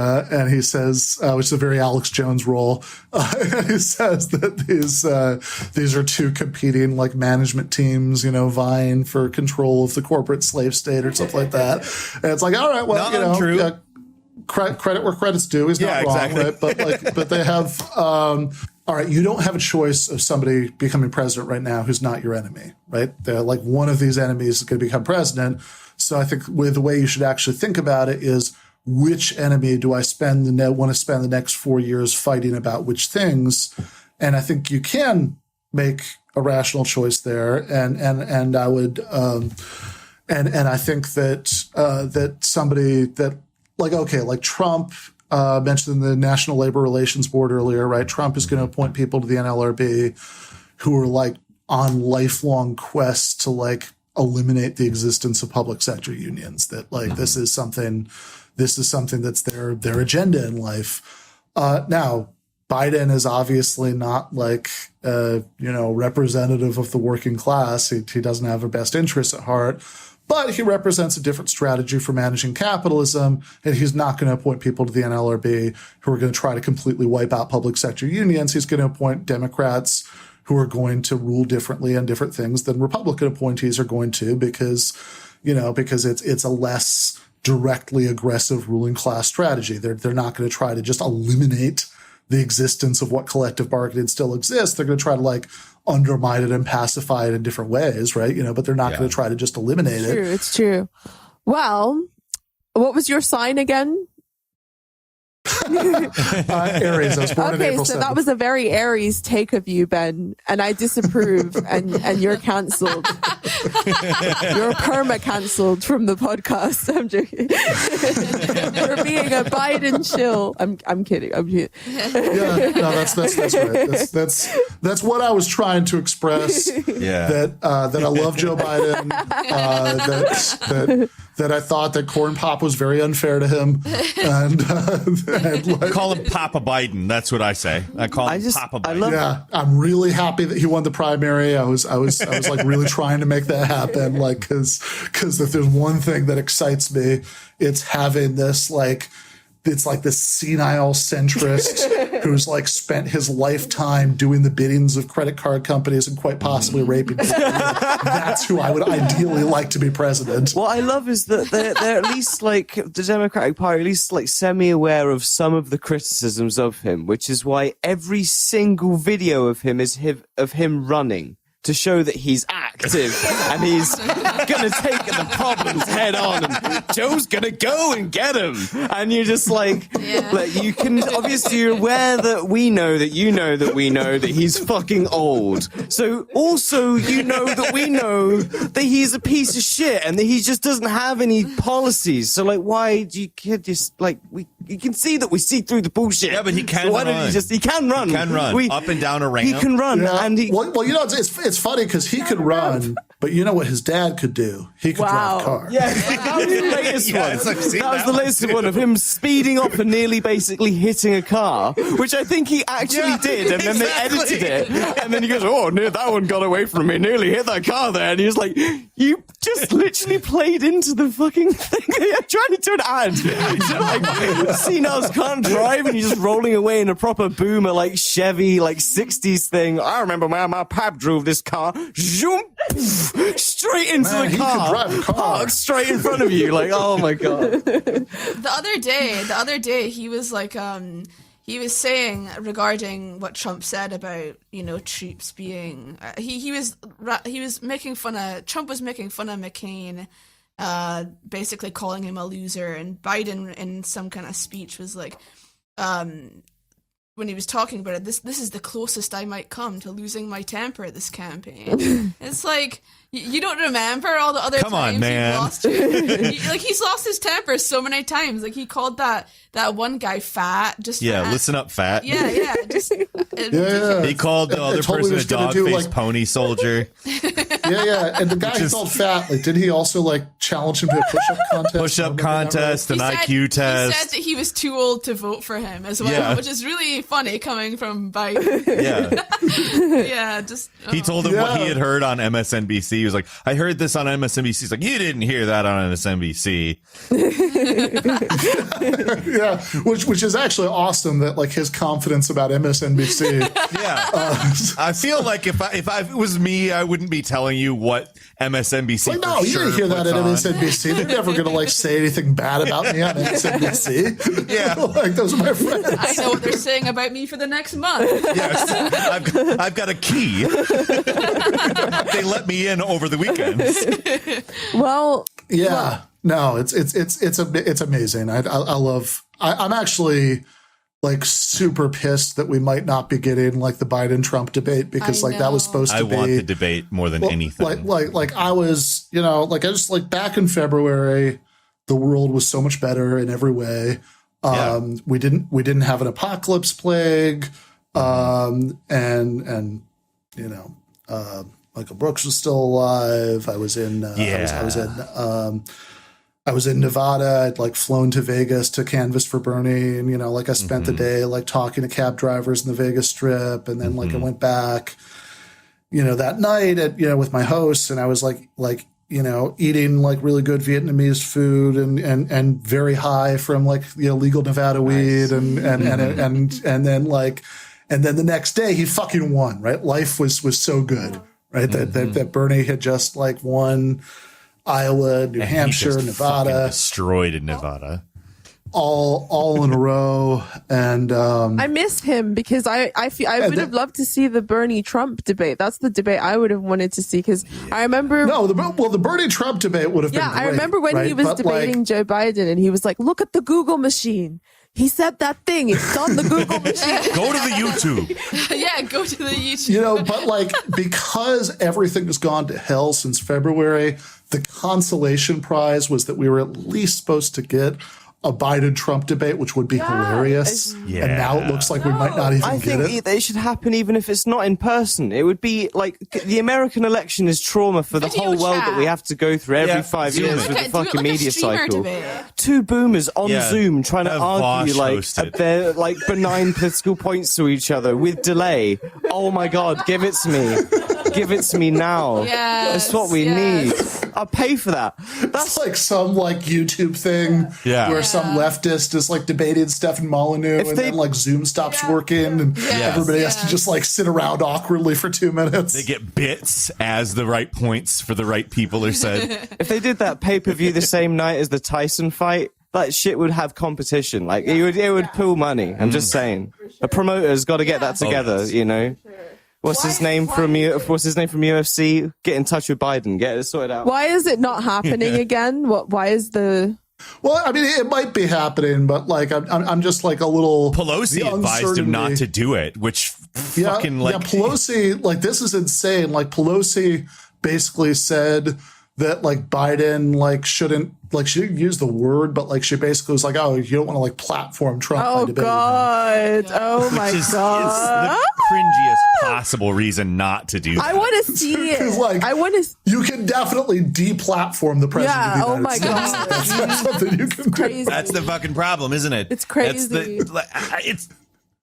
he says, which is a very Alex Jones role. He says that these are two competing like management teams, vying for control of the corporate slave state or something like that. And it's like, all right, well, credit where credit's due. He's not wrong, exactly. Right? But they have. All right, you don't have a choice of somebody becoming president right now who's not your enemy, right? They're like one of these enemies is going to become president. So I think the way you should actually think about it is, which enemy do I want to spend the next 4 years fighting about which things? And I think you can make a rational choice there. And I would, and I think that somebody that like, okay, like Trump mentioned the National Labor Relations Board earlier, right? Trump is going to appoint people to the NLRB who are like on lifelong quests to like eliminate the existence of public sector unions. That like, this is something that's their agenda in life. Now, Biden is obviously not like, representative of the working class. He doesn't have a best interest at heart, but he represents a different strategy for managing capitalism. And he's not going to appoint people to the NLRB who are going to try to completely wipe out public sector unions. He's going to appoint Democrats who are going to rule differently on different things than Republican appointees are going to, because it's a less directly aggressive ruling class strategy. They're not going to try to just eliminate the existence of what collective bargaining still exists. They're going to try to like undermine it and pacify it in different ways, right? But they're not going to try to just eliminate it. It's true. Well, what was your sign again? Aries. I was born in Okay, April so 7th. that was a very Aries take of you, Ben, and I disapprove, and you're cancelled. You're perma-cancelled from the podcast. I'm joking. For being a Biden shill. I'm kidding. I'm kidding. Yeah, no, that's right. That's what I was trying to express. Yeah. That I love Joe Biden. That I thought that Corn Pop was very unfair to him, and like, Call him Papa Biden. That's what I say. I call him Papa Biden. yeah, I'm really happy that he won the primary. I was like really trying to make that happen, like because if there's one thing that excites me, it's having this like. It's like this senile centrist who's like spent his lifetime doing the biddings of credit card companies and quite possibly raping people. That's who I would ideally like to be president. What I love is that they're at least like the Democratic Party, at least like semi-aware of some of the criticisms of him, which is why every single video of him is of him running to show that he's active and he's gonna take the problems head on and Joe's gonna go and get him. And you're just like you can obviously you're aware that we know that you know that we know that he's fucking old. So also you know that we know that he's a piece of shit and that he just doesn't have any policies. So like why do you just like you can see that we see through the bullshit. Yeah, but he can so why run. Don't he can run. He can run up and down a ramp. He can run. Yeah. And he, well, you know, it's funny because he could run, but you know what his dad could do? He could drive a car. yeah, that was the latest one. Yes, I've seen That was that the one latest too. one of him speeding off and nearly basically hitting a car, which I think he actually did, and then they edited it, and then he goes, "Oh, that one got away from me, nearly hit that car there," and he was like, "You just literally played into the fucking thing. I'm trying to do an ad. So like, senile can't drive, and you're just rolling away in a proper boomer like Chevy, like 60s thing. I remember when my pap drove this car, zoom, straight into Man, the he car, could drive a car. parked straight in front of you. Like, oh my god. The other day, he was like, he was saying regarding what Trump said about, troops being, he was making fun of, Trump was making fun of McCain, basically calling him a loser, and Biden in some kind of speech was like, when he was talking about it, this is the closest I might come to losing my temper this campaign. It's like, you don't remember all the other Come on, times man. he's lost his temper so many times. Like he called that one guy fat. Just listen up, fat. Yeah. Just Yeah. He called the other totally person a was gonna do, dog-faced like- pony soldier. Yeah. And the guy he called fat, like, did he also like challenge him to a push-up contest? Push-up Remember that, contest, an IQ He test. said that he was too old to vote for him as well, Yeah. which is really funny coming from Biden. Yeah. Yeah, just He told him what he Yeah. had heard on MSNBC. He was like, I heard this on MSNBC. He's like, you didn't hear that on MSNBC. Yeah, which is actually awesome that like his confidence about MSNBC. Yeah. I feel like if it was me, I wouldn't be telling you what MSNBC Like, no, for you sure didn't hear that at puts on. MSNBC. They're never going to like say anything bad about me on MSNBC. Yeah. Like those are my friends. I know what they're saying about me for the next month. Yes. I've got a key. They let me in over the weekends. Well, Yeah, no, it's amazing. I love. I'm actually like super pissed that we might not be getting like the Biden Trump debate because I like that was know. supposed to I be. want the debate more than anything. Like I was, like I just like back in February, the world was so much better in every way. We didn't have an apocalypse plague, and Michael Brooks was still alive. I was in I was in Nevada. I'd like flown to Vegas to canvass for Bernie, and like I spent the day like talking to cab drivers in the Vegas Strip, and then like I went back, that night at with my hosts, and I was like eating like really good Vietnamese food and very high from like legal Nevada weed, and then the next day he fucking won. Right, life was so good. Right, that Bernie had just like won Iowa, New Hampshire, He just fucking Nevada, destroyed in Nevada. all in a row, and I miss him because I would have loved to see the Bernie Trump debate. That's the debate I would have wanted to see because I remember. the Bernie Trump debate would have been. Yeah, great, I remember when he was But, debating Joe Biden and he was like, "Look at the Google machine. he said that thing. It's on the Google machine. Go to the YouTube. Yeah, go to the YouTube. But like, because everything has gone to hell since February, the consolation prize was that we were at least supposed to get a Biden-Trump debate, which would be hilarious. Yeah. And now it looks like we might not even I get think it. it should happen even if it's not in person. It would be like the American election is trauma for the Video whole world chat. that we have to go through every Yeah. 5 Zoom years it. with Do the it fucking like a media streamer cycle. debate. Two boomers on Yeah. Zoom trying to Have argue Vosh like host it. their like benign political points to each other with delay. Oh my God, give it to me. Give it to me now. Yes, That's what we need. I'll pay for that. That's like some like YouTube thing where some leftist is like debating Stefan Molyneux and then like Zoom stops working and everybody has to just like sit around awkwardly for 2 minutes. They get bits as the right points for the right people are said. If they did that pay-per-view the same night as the Tyson fight, that shit would have competition. Like it would pool money. I'm just saying. A promoter's got to get that together, you know. What's his name from UFC? Get in touch with Biden. Get it sorted out. Why is it not happening again? Why is the... Well, I mean, it might be happening, but like, I'm just like a little. Pelosi advised him not to do it, which fucking like. Yeah, Pelosi, like, this is insane. Like, Pelosi basically said that like Biden like shouldn't use the word, but like she basically was like, oh, you don't want to like platform Trump. Oh by debating him. God! Oh my Which is God! the cringiest possible reason not to do that. I want to see it. 'Cause, like, I want to. You can definitely deplatform the president Yeah. of the Oh United my States. God! That's something you can do. Crazy. That's the fucking problem, isn't it? It's crazy. That's the, like, it's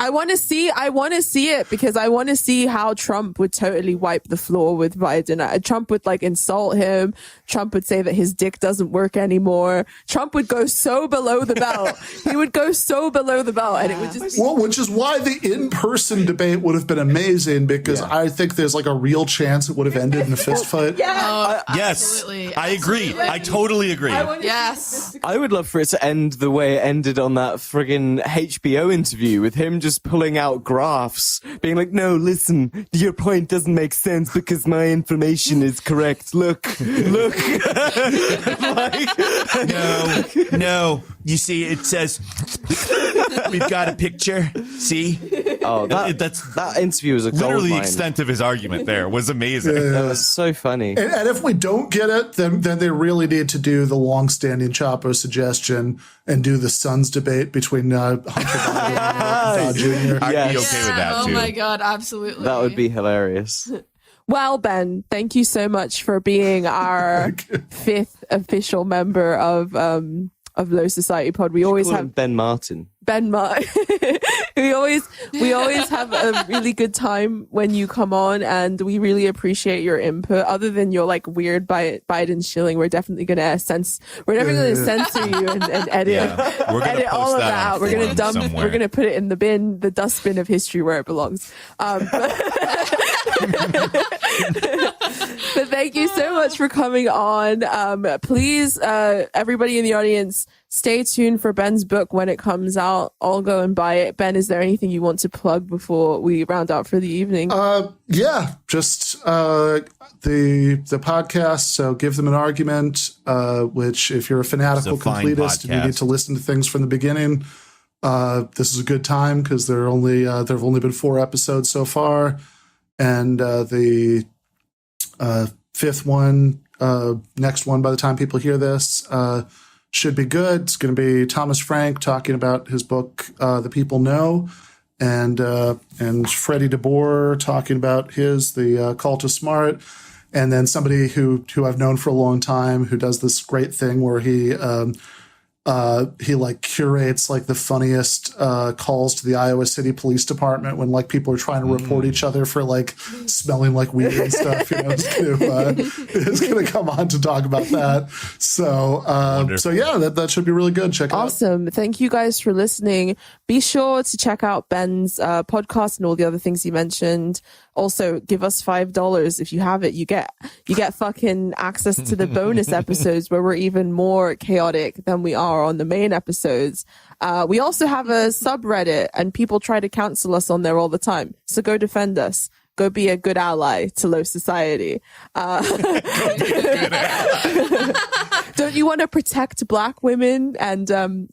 I want to see it because I want to see how Trump would totally wipe the floor with Biden. Trump would like insult him. Trump would say that his dick doesn't work anymore. Trump would go so below the belt. He would go so below the belt, and it would just be Well, which is why the in-person debate would have been amazing, because I think there's like a real chance it would have ended in a fist fight. yes, Absolutely. I agree. I totally agree. Yes. I would love for it to end the way it ended on that friggin' HBO interview with him just pulling out graphs, being like, no, listen, your point doesn't make sense because my information is correct. Look. No. You see, it says we've got a picture. See? Oh, that interview was a gold Literally, the mine. extent of his argument there was amazing. That was so funny. And if we don't get it, then they really need to do the long-standing Chapo suggestion and do the Sons debate between Hunter Biden and Jr. I'd be Yes. okay with that Oh too. my God! Absolutely. That would be hilarious. Well, Ben, thank you so much for being our fifth official member of Low Society Pod. We always Call him have Ben Martin. Ben Martin. we always have a really good time when you come on, and we really appreciate your input. Other than your like weird Biden shilling, we're definitely gonna censor you and edit We're gonna edit post all of that that on out. We're gonna forum somewhere. we're gonna put it in the dustbin of history where it belongs. But thank you so much for coming on. Please, everybody in the audience, stay tuned for Ben's book when it comes out. I'll go and buy it. Ben, is there anything you want to plug before we round out for the evening? Yeah, just the podcast. So Give Them an Argument, which if you're a fanatical It's a fine completist and you podcast. need to listen to things from the beginning, this is a good time because there have only been 4 episodes so far, and the fifth one, next one by the time people hear this, should be good. It's going to be Thomas Frank talking about his book, The People Know, and Freddie DeBoer talking about his The Call to Smart, and then somebody who I've known for a long time who does this great thing where he like curates like the funniest calls to the Iowa City Police Department when like people are trying to report each other for like smelling like weed and stuff. You know, is gonna come on to talk about that. So yeah, that should be really good. Check it out. Awesome. Thank you guys for listening. Be sure to check out Ben's podcast and all the other things he mentioned. Also, give us $5 if you have it. You get fucking access to the bonus episodes where we're even more chaotic than we are on the main episodes. We also have a subreddit, and people try to cancel us on there all the time. So go defend us. Go be a good ally to Low Society. Don't you want to protect Black women and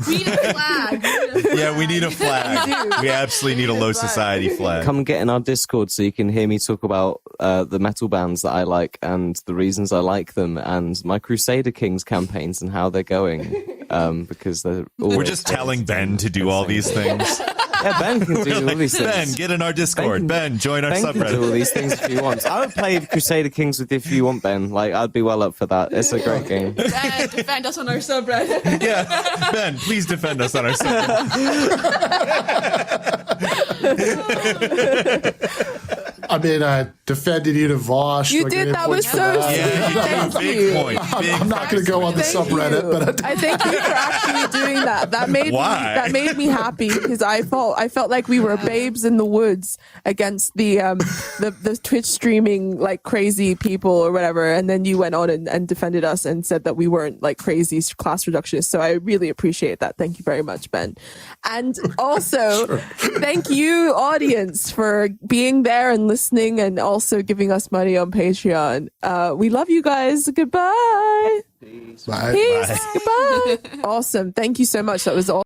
We need a flag. Yeah, we need a flag. We absolutely need a low society flag. Come get in our Discord so you can hear me talk about the metal bands that I like and the reasons I like them and my Crusader Kings campaigns and how they're going. Because they're We're just telling Ben to do all these things. Yeah, Ben can do all these things. Ben, get in our Discord. Ben, join our Ben can do all subreddit. these things if he wants. I would play Crusader Kings with you if you want, Ben. Like, I'd be well up for that. It's a great game. Ben, defend us on our subreddit. Yeah, Ben, please defend us on our subreddit. I mean, I defended you to Vosh. You like, did. I That was points for so that. sweet. Yeah, you Thank do. Big you. point. I'm not going to go on the Thank subreddit, you. but I thank you for actually doing that. Why? That made me happy because I felt like we were babes in the woods against the Twitch streaming like crazy people or whatever, and then you went on and defended us and said that we weren't like crazy class reductionists. So I really appreciate that. Thank you very much, Ben. And also, thank you, audience, for being there and listening, and also giving us money on Patreon. We love you guys. Goodbye. Bye. Peace. Goodbye. Awesome. Thank you so much. That was all.